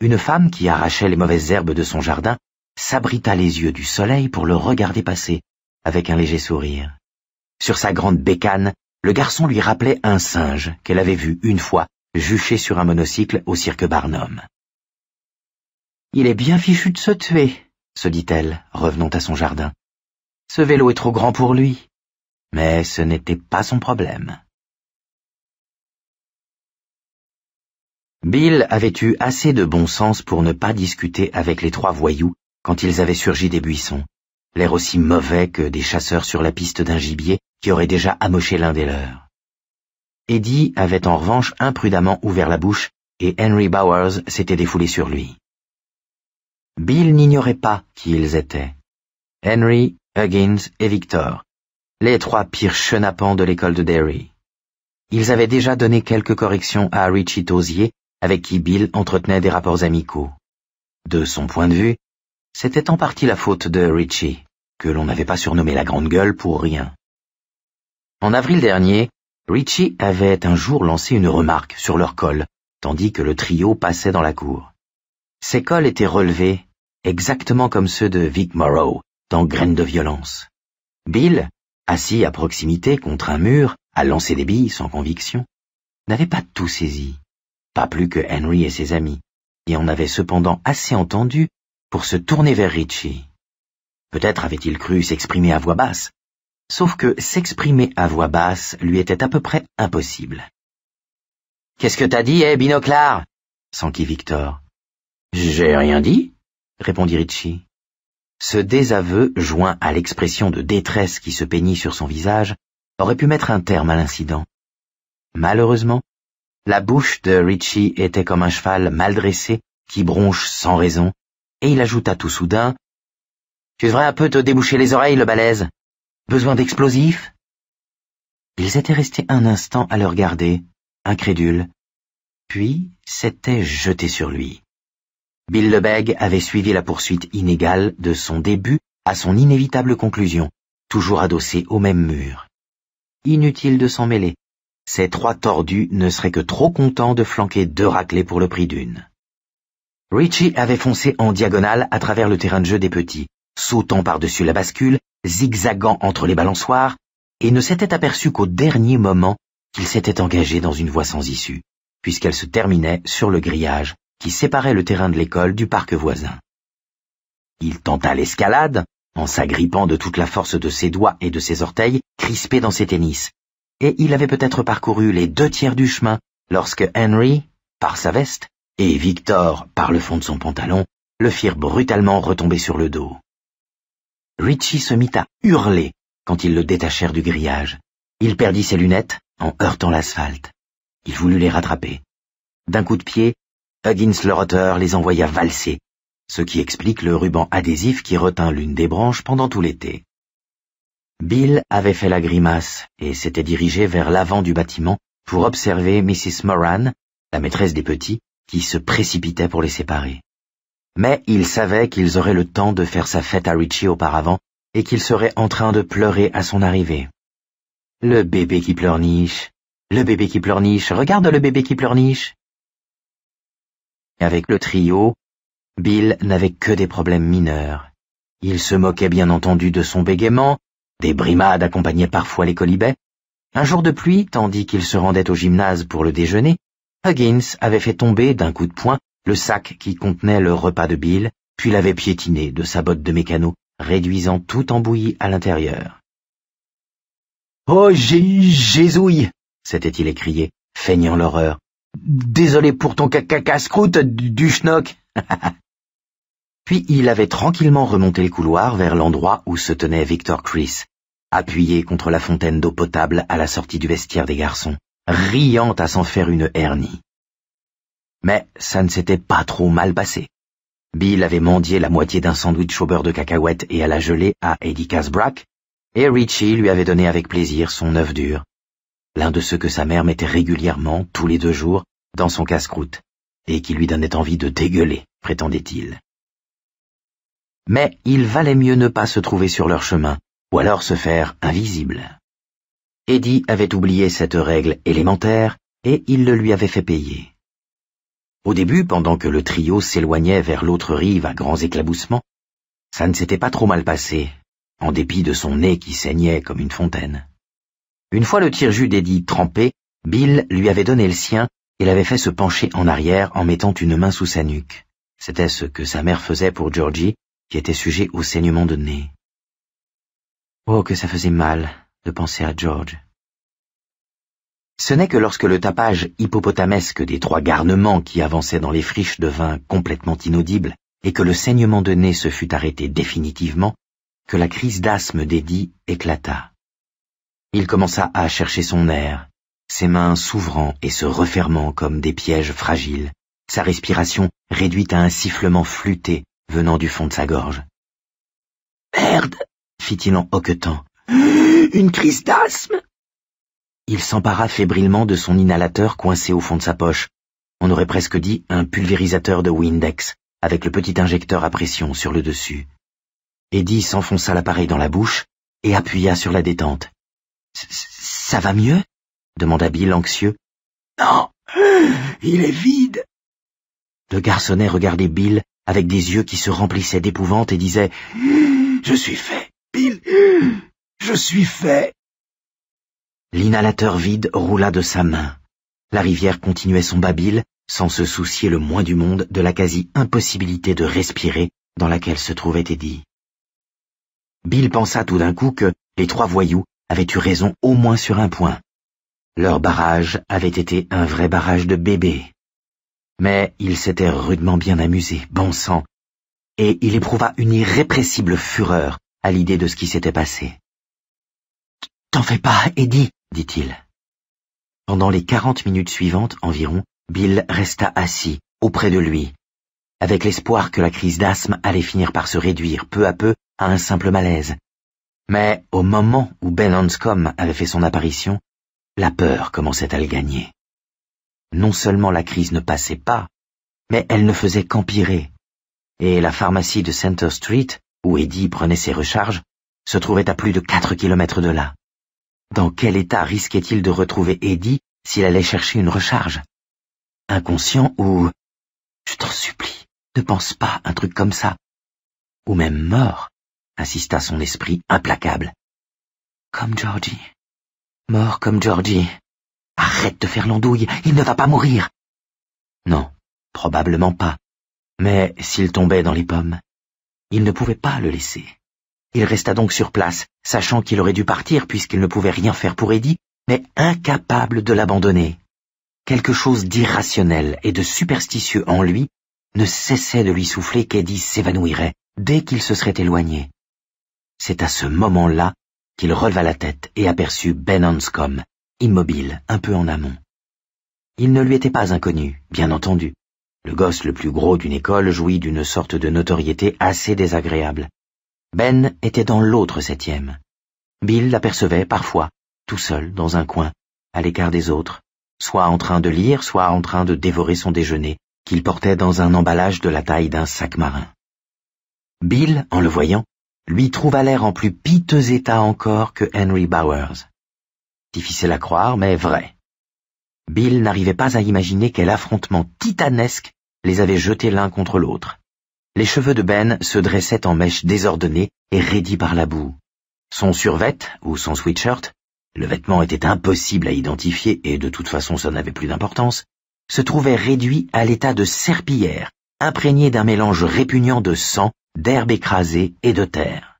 Une femme qui arrachait les mauvaises herbes de son jardin s'abrita les yeux du soleil pour le regarder passer, avec un léger sourire. Sur sa grande bécane, le garçon lui rappelait un singe qu'elle avait vu une fois juché sur un monocycle au cirque Barnum. « Il est bien fichu de se tuer, » se dit-elle, revenant à son jardin. « Ce vélo est trop grand pour lui. » Mais ce n'était pas son problème. Bill avait eu assez de bon sens pour ne pas discuter avec les trois voyous quand ils avaient surgi des buissons, l'air aussi mauvais que des chasseurs sur la piste d'un gibier qui aurait déjà amoché l'un des leurs. Eddie avait en revanche imprudemment ouvert la bouche et Henry Bowers s'était défoulé sur lui. Bill n'ignorait pas qui ils étaient. Henry, Huggins et Victor, les trois pires chenapans de l'école de Derry. Ils avaient déjà donné quelques corrections à Richie Tosier, avec qui Bill entretenait des rapports amicaux. De son point de vue, c'était en partie la faute de Richie, que l'on n'avait pas surnommé la grande gueule pour rien. En avril dernier, Richie avait un jour lancé une remarque sur leur col, tandis que le trio passait dans la cour. Ces cols étaient relevés, exactement comme ceux de Vic Morrow, dans Graines de violence. Bill, assis à proximité contre un mur, à lancer des billes sans conviction, n'avait pas tout saisi, pas plus que Henry et ses amis, et en avait cependant assez entendu pour se tourner vers Richie. Peut-être avait-il cru s'exprimer à voix basse, sauf que s'exprimer à voix basse lui était à peu près impossible. « Qu'est-ce que t'as dit, binoclard » s'enquit Victor. « J'ai rien dit » répondit Richie. Ce désaveu, joint à l'expression de détresse qui se peignit sur son visage, aurait pu mettre un terme à l'incident. Malheureusement, la bouche de Richie était comme un cheval mal dressé qui bronche sans raison, et il ajouta tout soudain « Tu devrais un peu te déboucher les oreilles, le balèze. Besoin d'explosifs ?» Ils étaient restés un instant à le regarder, incrédules, puis s'étaient jetés sur lui. Bill Lebègue avait suivi la poursuite inégale de son début à son inévitable conclusion, toujours adossé au même mur. Inutile de s'en mêler. Ces trois tordus ne seraient que trop contents de flanquer deux raclées pour le prix d'une. Richie avait foncé en diagonale à travers le terrain de jeu des petits, sautant par-dessus la bascule, zigzagant entre les balançoires, et ne s'était aperçu qu'au dernier moment qu'il s'était engagé dans une voie sans issue, puisqu'elle se terminait sur le grillage qui séparait le terrain de l'école du parc voisin. Il tenta l'escalade, en s'agrippant de toute la force de ses doigts et de ses orteils crispés dans ses tennis, et il avait peut-être parcouru les 2/3 du chemin lorsque Henry, par sa veste, et Victor, par le fond de son pantalon, le firent brutalement retomber sur le dos. Richie se mit à hurler quand ils le détachèrent du grillage. Il perdit ses lunettes en heurtant l'asphalte. Il voulut les rattraper. D'un coup de pied, Huggins le roteur les envoya valser, ce qui explique le ruban adhésif qui retint l'une des branches pendant tout l'été. Bill avait fait la grimace et s'était dirigé vers l'avant du bâtiment pour observer Mrs. Moran, la maîtresse des petits, qui se précipitait pour les séparer. Mais il savait qu'ils auraient le temps de faire sa fête à Richie auparavant et qu'il serait en train de pleurer à son arrivée. Le bébé qui pleurniche, le bébé qui pleurniche, regarde le bébé qui pleurniche. Avec le trio, Bill n'avait que des problèmes mineurs. Il se moquait bien entendu de son bégaiement, des brimades accompagnaient parfois les colibets. Un jour de pluie, tandis qu'il se rendait au gymnase pour le déjeuner, Huggins avait fait tomber d'un coup de poing le sac qui contenait le repas de Bill, puis l'avait piétiné de sa botte de mécano, réduisant tout en bouillie à l'intérieur. « Oh, Jézouille !» s'était-il écrié, feignant l'horreur. « Désolé pour ton casse-croûte du schnock !» Puis il avait tranquillement remonté le couloir vers l'endroit où se tenait Victor Chris, appuyé contre la fontaine d'eau potable à la sortie du vestiaire des garçons, riant à s'en faire une hernie. Mais ça ne s'était pas trop mal passé. Bill avait mendié la moitié d'un sandwich au beurre de cacahuète et à la gelée à Eddie Casbrack, et Richie lui avait donné avec plaisir son œuf dur, l'un de ceux que sa mère mettait régulièrement, tous les 2 jours, dans son casse-croûte, et qui lui donnait envie de dégueuler, prétendait-il. Mais il valait mieux ne pas se trouver sur leur chemin, ou alors se faire invisible. Eddie avait oublié cette règle élémentaire, et il le lui avait fait payer. Au début, pendant que le trio s'éloignait vers l'autre rive à grands éclaboussements, ça ne s'était pas trop mal passé, en dépit de son nez qui saignait comme une fontaine. Une fois le tire-jus d'Eddie trempé, Bill lui avait donné le sien et l'avait fait se pencher en arrière en mettant une main sous sa nuque. C'était ce que sa mère faisait pour Georgie, qui était sujet au saignement de nez. Oh, que ça faisait mal de penser à George. Ce n'est que lorsque le tapage hippopotamesque des 3 garnements qui avançaient dans les friches devint complètement inaudible et que le saignement de nez se fut arrêté définitivement, que la crise d'asthme d'Eddie éclata. Il commença à chercher son air, ses mains s'ouvrant et se refermant comme des pièges fragiles, sa respiration réduite à un sifflement flûté venant du fond de sa gorge. « Merde !» fit-il en hoquetant. « Une crise d'asthme !» Il s'empara fébrilement de son inhalateur coincé au fond de sa poche. On aurait presque dit un pulvérisateur de Windex, avec le petit injecteur à pression sur le dessus. Eddie s'enfonça l'appareil dans la bouche et appuya sur la détente. « Ça va mieux ?» demanda Bill anxieux. « Non, il est vide !» Le garçonnet regardait Bill avec des yeux qui se remplissaient d'épouvante et disait « Je suis fait, Bill, je suis fait !» L'inhalateur vide roula de sa main. La rivière continuait son babil, sans se soucier le moins du monde de la quasi-impossibilité de respirer dans laquelle se trouvait Eddie. Bill pensa tout d'un coup que les 3 voyous avaient eu raison au moins sur un point. Leur barrage avait été un vrai barrage de bébés. Mais il s'était rudement bien amusé, bon sang, et il éprouva une irrépressible fureur à l'idée de ce qui s'était passé. « T'en fais pas, Eddie !» dit-il. Pendant les 40 minutes suivantes environ, Bill resta assis, auprès de lui, avec l'espoir que la crise d'asthme allait finir par se réduire peu à peu à un simple malaise. Mais au moment où Ben Hanscom avait fait son apparition, la peur commençait à le gagner. Non seulement la crise ne passait pas, mais elle ne faisait qu'empirer, et la pharmacie de Center Street, où Eddie prenait ses recharges, se trouvait à plus de 4 kilomètres de là. Dans quel état risquait-il de retrouver Eddie s'il allait chercher une recharge? Inconscient ou... Je t'en supplie, ne pense pas un truc comme ça. Ou même mort, insista son esprit implacable. Comme Georgie. Mort comme Georgie. Arrête de faire l'andouille, il ne va pas mourir. Non, probablement pas. Mais s'il tombait dans les pommes, il ne pouvait pas le laisser. Il resta donc sur place, sachant qu'il aurait dû partir puisqu'il ne pouvait rien faire pour Eddie, mais incapable de l'abandonner. Quelque chose d'irrationnel et de superstitieux en lui ne cessait de lui souffler qu'Eddie s'évanouirait dès qu'il se serait éloigné. C'est à ce moment-là qu'il releva la tête et aperçut Ben Hanscom, immobile, un peu en amont. Il ne lui était pas inconnu, bien entendu. Le gosse le plus gros d'une école jouit d'une sorte de notoriété assez désagréable. Ben était dans l'autre 7e. Bill l'apercevait parfois, tout seul, dans un coin, à l'écart des autres, soit en train de lire, soit en train de dévorer son déjeuner, qu'il portait dans un emballage de la taille d'un sac marin. Bill, en le voyant, lui trouva l'air en plus piteux état encore que Henry Bowers. Difficile à croire, mais vrai. Bill n'arrivait pas à imaginer quel affrontement titanesque les avait jetés l'un contre l'autre. Les cheveux de Ben se dressaient en mèches désordonnées et raidis par la boue. Son survêt, ou son sweatshirt, le vêtement était impossible à identifier et de toute façon ça n'avait plus d'importance, se trouvait réduit à l'état de serpillière, imprégné d'un mélange répugnant de sang, d'herbe écrasée et de terre.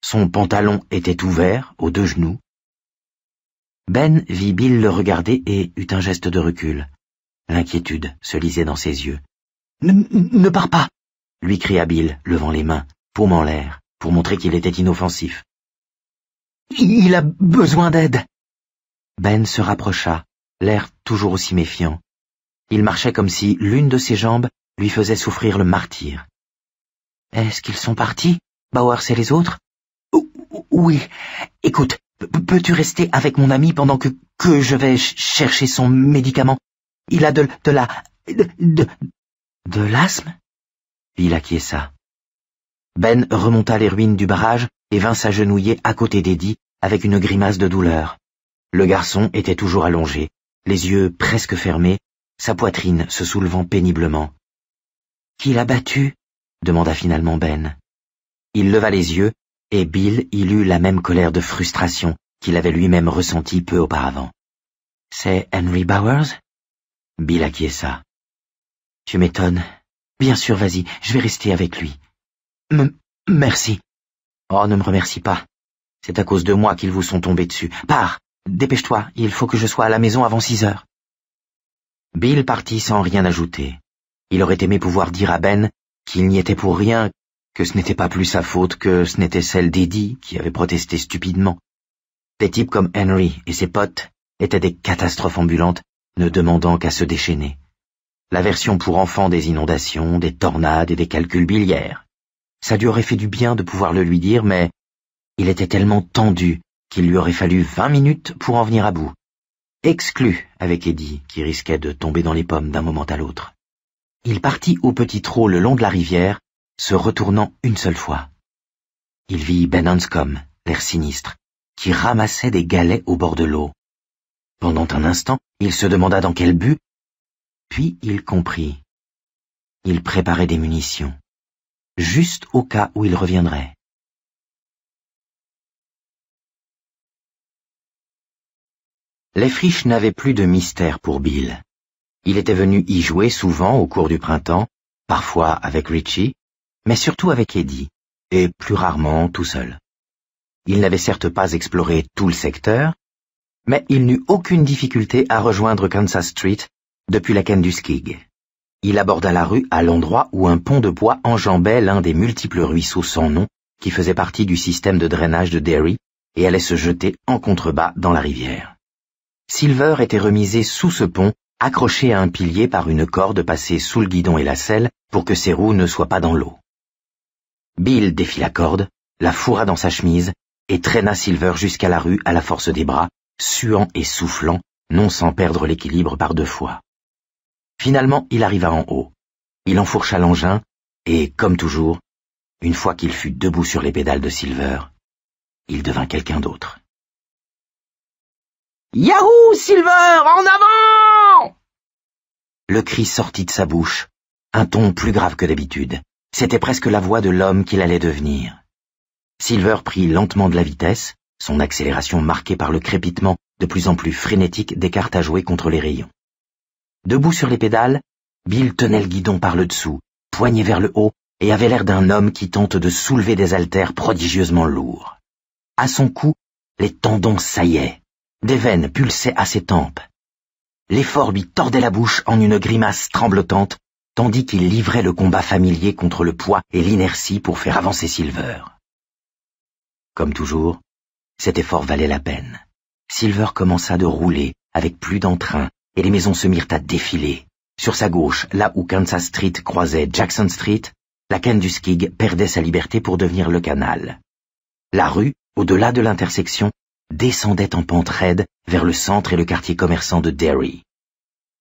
Son pantalon était ouvert, aux 2 genoux. Ben vit Bill le regarder et eut un geste de recul. L'inquiétude se lisait dans ses yeux. « Ne pars pas !» lui cria Bill, levant les mains, paume en l'air, pour montrer qu'il était inoffensif. « Il a besoin d'aide !» Ben se rapprocha, l'air toujours aussi méfiant. Il marchait comme si l'une de ses jambes lui faisait souffrir le martyre. « Est-ce qu'ils sont partis, Bowers et les autres ?»« Oui. Écoute, peux-tu rester avec mon ami pendant que je vais chercher son médicament? Il a de l'asthme ?» Il acquiesça. Ben remonta les ruines du barrage et vint s'agenouiller à côté d'Eddie avec une grimace de douleur. Le garçon était toujours allongé, les yeux presque fermés, sa poitrine se soulevant péniblement. « Qui l'a battu ?» demanda finalement Ben. Il leva les yeux, et Bill y lut la même colère de frustration qu'il avait lui-même ressentie peu auparavant. « C'est Henry Bowers ?» Bill acquiesça. « Tu m'étonnes. Bien sûr, vas-y, je vais rester avec lui. »« Merci. »« Oh, ne me remercie pas. C'est à cause de moi qu'ils vous sont tombés dessus. Pars, dépêche-toi, il faut que je sois à la maison avant 6 heures. » Bill partit sans rien ajouter. Il aurait aimé pouvoir dire à Ben qu'il n'y était pour rien, que ce n'était pas plus sa faute que ce n'était celle d'Eddie qui avait protesté stupidement. Des types comme Henry et ses potes étaient des catastrophes ambulantes, ne demandant qu'à se déchaîner. L'aversion pour enfants des inondations, des tornades et des calculs biliaires. Ça lui aurait fait du bien de pouvoir le lui dire, mais il était tellement tendu qu'il lui aurait fallu 20 minutes pour en venir à bout. Exclu avec Eddie, qui risquait de tomber dans les pommes d'un moment à l'autre. Il partit au petit trot le long de la rivière, se retournant une seule fois. Il vit Ben Hanscom, l'air sinistre, qui ramassait des galets au bord de l'eau. Pendant un instant, il se demanda dans quel but, puis il comprit. Il préparait des munitions, juste au cas où il reviendrait. Les friches n'avaient plus de mystère pour Bill. Il était venu y jouer souvent au cours du printemps, parfois avec Richie, mais surtout avec Eddie, et plus rarement tout seul. Il n'avait certes pas exploré tout le secteur, mais il n'eut aucune difficulté à rejoindre Kansas Street depuis la Kentuskig. Il aborda la rue à l'endroit où un pont de bois enjambait l'un des multiples ruisseaux sans nom qui faisaient partie du système de drainage de Derry et allait se jeter en contrebas dans la rivière. Silver était remisé sous ce pont, accroché à un pilier par une corde passée sous le guidon et la selle pour que ses roues ne soient pas dans l'eau. Bill défit la corde, la fourra dans sa chemise et traîna Silver jusqu'à la rue à la force des bras, suant et soufflant, non sans perdre l'équilibre par 2 fois. Finalement, il arriva en haut. Il enfourcha l'engin et, comme toujours, une fois qu'il fut debout sur les pédales de Silver, il devint quelqu'un d'autre. « Yahoo, Silver, en avant !» Le cri sortit de sa bouche, un ton plus grave que d'habitude. C'était presque la voix de l'homme qu'il allait devenir. Silver prit lentement de la vitesse, son accélération marquée par le crépitement de plus en plus frénétique des cartes à jouer contre les rayons. Debout sur les pédales, Bill tenait le guidon par le dessous, poigné vers le haut, et avait l'air d'un homme qui tente de soulever des haltères prodigieusement lourds. À son cou, les tendons saillaient. Des veines pulsaient à ses tempes. L'effort lui tordait la bouche en une grimace tremblotante, tandis qu'il livrait le combat familier contre le poids et l'inertie pour faire avancer Silver. Comme toujours, cet effort valait la peine. Silver commença de rouler, avec plus d'entrain, et les maisons se mirent à défiler. Sur sa gauche, là où Kansas Street croisait Jackson Street, la Kentuskig perdait sa liberté pour devenir le canal. La rue, au-delà de l'intersection, descendait en pente raide vers le centre et le quartier commerçant de Derry.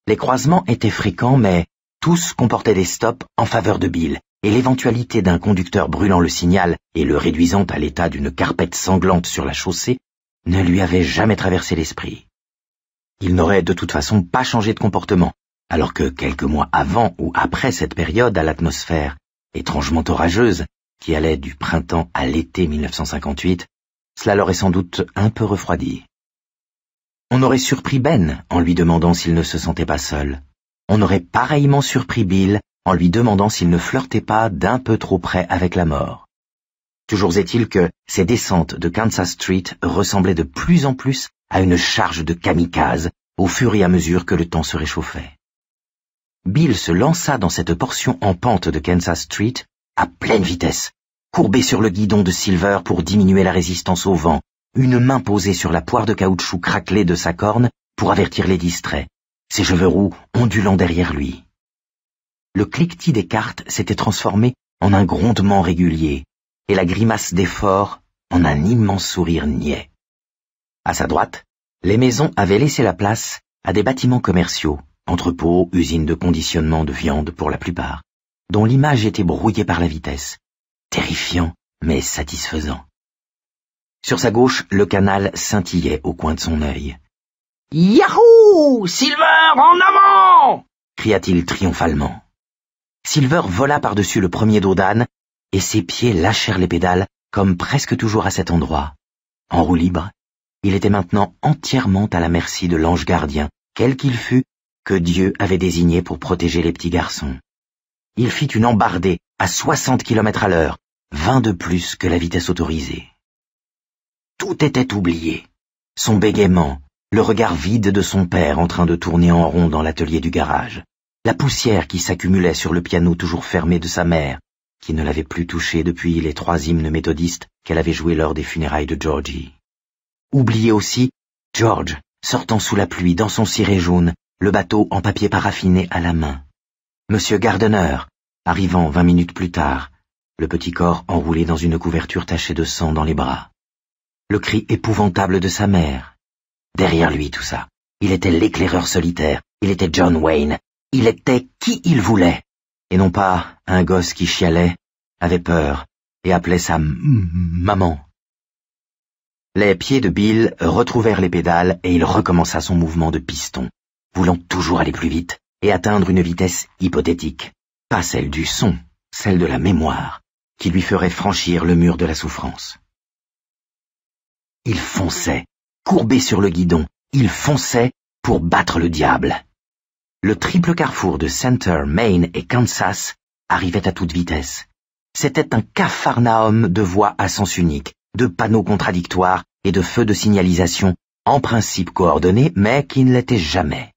Les croisements étaient fréquents, mais tous comportaient des stops en faveur de Bill, et l'éventualité d'un conducteur brûlant le signal et le réduisant à l'état d'une carpette sanglante sur la chaussée ne lui avait jamais traversé l'esprit. Il n'aurait de toute façon pas changé de comportement, alors que quelques mois avant ou après cette période à l'atmosphère étrangement orageuse, qui allait du printemps à l'été 1958, cela l'aurait sans doute un peu refroidi. On aurait surpris Ben en lui demandant s'il ne se sentait pas seul. On aurait pareillement surpris Bill en lui demandant s'il ne flirtait pas d'un peu trop près avec la mort. Toujours est-il que ces descentes de Kansas Street ressemblaient de plus en plus à une charge de kamikaze au fur et à mesure que le temps se réchauffait. Bill se lança dans cette portion en pente de Kansas Street à pleine vitesse, courbé sur le guidon de Silver pour diminuer la résistance au vent, une main posée sur la poire de caoutchouc craquelée de sa corne pour avertir les distraits, ses cheveux roux ondulant derrière lui. Le cliquetis des cartes s'était transformé en un grondement régulier, et la grimace d'effort en un immense sourire niais. À sa droite, les maisons avaient laissé la place à des bâtiments commerciaux, entrepôts, usines de conditionnement de viande pour la plupart, dont l'image était brouillée par la vitesse, terrifiant mais satisfaisant. Sur sa gauche, le canal scintillait au coin de son œil. « Yahoo! Silver, en avant !» cria-t-il triomphalement. Silver vola par-dessus le premier dos d'âne, et ses pieds lâchèrent les pédales, comme presque toujours à cet endroit. En roue libre, il était maintenant entièrement à la merci de l'ange gardien, quel qu'il fût, que Dieu avait désigné pour protéger les petits garçons. Il fit une embardée à 60 km à l'heure, 20 de plus que la vitesse autorisée. Tout était oublié. Son bégaiement, le regard vide de son père en train de tourner en rond dans l'atelier du garage, la poussière qui s'accumulait sur le piano toujours fermé de sa mère, qui ne l'avait plus touché depuis les 3 hymnes méthodistes qu'elle avait joués lors des funérailles de Georgie. Oublié aussi George, sortant sous la pluie dans son ciré jaune, le bateau en papier paraffiné à la main. Monsieur Gardiner, arrivant 20 minutes plus tard, le petit corps enroulé dans une couverture tachée de sang dans les bras. Le cri épouvantable de sa mère. Derrière lui tout ça, il était l'éclaireur solitaire, il était John Wayne, il était qui il voulait, et non pas un gosse qui chialait, avait peur, et appelait sa maman. Les pieds de Bill retrouvèrent les pédales et il recommença son mouvement de piston, voulant toujours aller plus vite et atteindre une vitesse hypothétique, pas celle du son, celle de la mémoire, qui lui ferait franchir le mur de la souffrance. Il fonçait, courbé sur le guidon, il fonçait pour battre le diable. Le triple carrefour de Center, Maine et Kansas arrivait à toute vitesse. C'était un capharnaüm de voies à sens unique, de panneaux contradictoires et de feux de signalisation, en principe coordonnés, mais qui ne l'étaient jamais.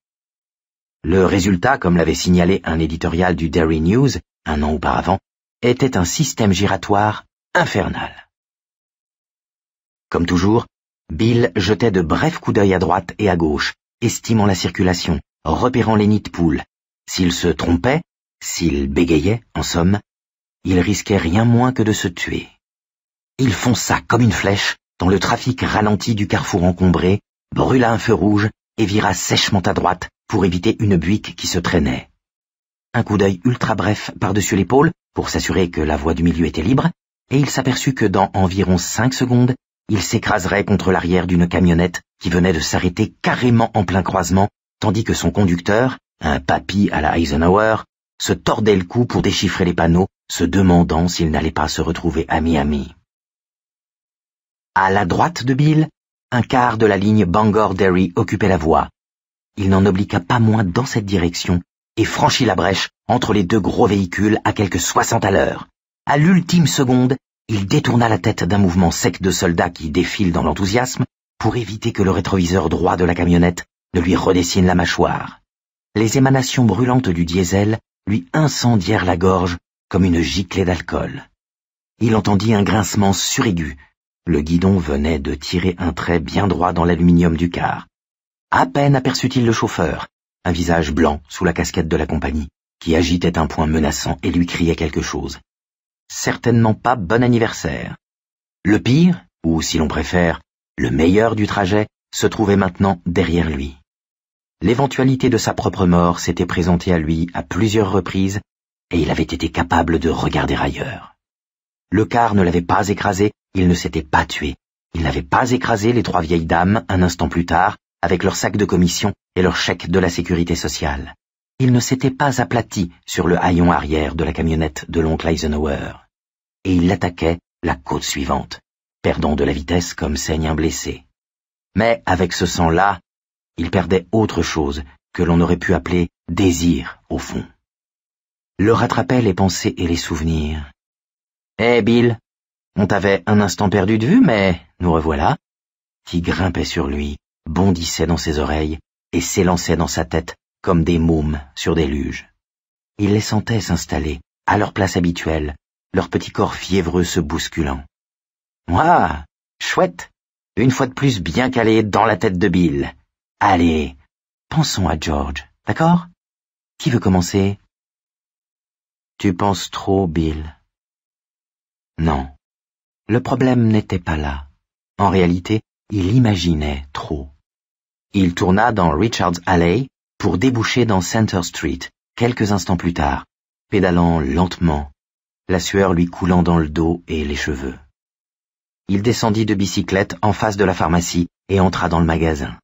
Le résultat, comme l'avait signalé un éditorial du Derry News, un an auparavant, était un système giratoire infernal. Comme toujours, Bill jetait de brefs coups d'œil à droite et à gauche, estimant la circulation, repérant les nids de poules. S'il se trompait, s'il bégayait, en somme, il risquait rien moins que de se tuer. Il fonça comme une flèche dans le trafic ralenti du carrefour encombré, brûla un feu rouge et vira sèchement à droite pour éviter une buick qui se traînait. Un coup d'œil ultra bref par-dessus l'épaule pour s'assurer que la voie du milieu était libre, et il s'aperçut que dans environ 5 secondes, il s'écraserait contre l'arrière d'une camionnette qui venait de s'arrêter carrément en plein croisement, tandis que son conducteur, un papy à la Eisenhower, se tordait le cou pour déchiffrer les panneaux, se demandant s'il n'allait pas se retrouver à Miami. À la droite de Bill, un quart de la ligne Bangor-Derry occupait la voie. Il n'en obliqua pas moins dans cette direction et franchit la brèche entre les deux gros véhicules à quelque 60 à l'heure. À l'ultime seconde, il détourna la tête d'un mouvement sec de soldats qui défilent dans l'enthousiasme pour éviter que le rétroviseur droit de la camionnette ne lui redessine la mâchoire. Les émanations brûlantes du diesel lui incendièrent la gorge comme une giclée d'alcool. Il entendit un grincement suraigu. Le guidon venait de tirer un trait bien droit dans l'aluminium du car. À peine aperçut-il le chauffeur, un visage blanc sous la casquette de la compagnie, qui agitait un poing menaçant et lui criait quelque chose. Certainement pas bon anniversaire. Le pire, ou si l'on préfère, le meilleur du trajet, se trouvait maintenant derrière lui. L'éventualité de sa propre mort s'était présentée à lui à plusieurs reprises, et il avait été capable de regarder ailleurs. Le car ne l'avait pas écrasé, il ne s'était pas tué. Il n'avait pas écrasé les 3 vieilles dames un instant plus tard, avec leur sac de commission et leur chèque de la sécurité sociale. Il ne s'était pas aplati sur le haillon arrière de la camionnette de l'oncle Eisenhower. Et il l'attaquait la côte suivante, perdant de la vitesse comme saigne un blessé. Mais avec ce sang-là, il perdait autre chose que l'on aurait pu appeler désir, au fond. Le rattrapaient les pensées et les souvenirs. « Hé, Bill, on t'avait un instant perdu de vue, mais nous revoilà. » Qui grimpait sur lui, bondissait dans ses oreilles et s'élançait dans sa tête comme des mômes sur des luges. Il les sentait s'installer, à leur place habituelle, leur petit corps fiévreux se bousculant. « Ouah, chouette, une fois de plus bien calé dans la tête de Bill. Allez, pensons à George, d'accord? Qui veut commencer? » « Tu penses trop, Bill. » Non, le problème n'était pas là. En réalité, il imaginait trop. Il tourna dans Richards Alley pour déboucher dans Center Street, quelques instants plus tard, pédalant lentement, la sueur lui coulant dans le dos et les cheveux. Il descendit de bicyclette en face de la pharmacie et entra dans le magasin.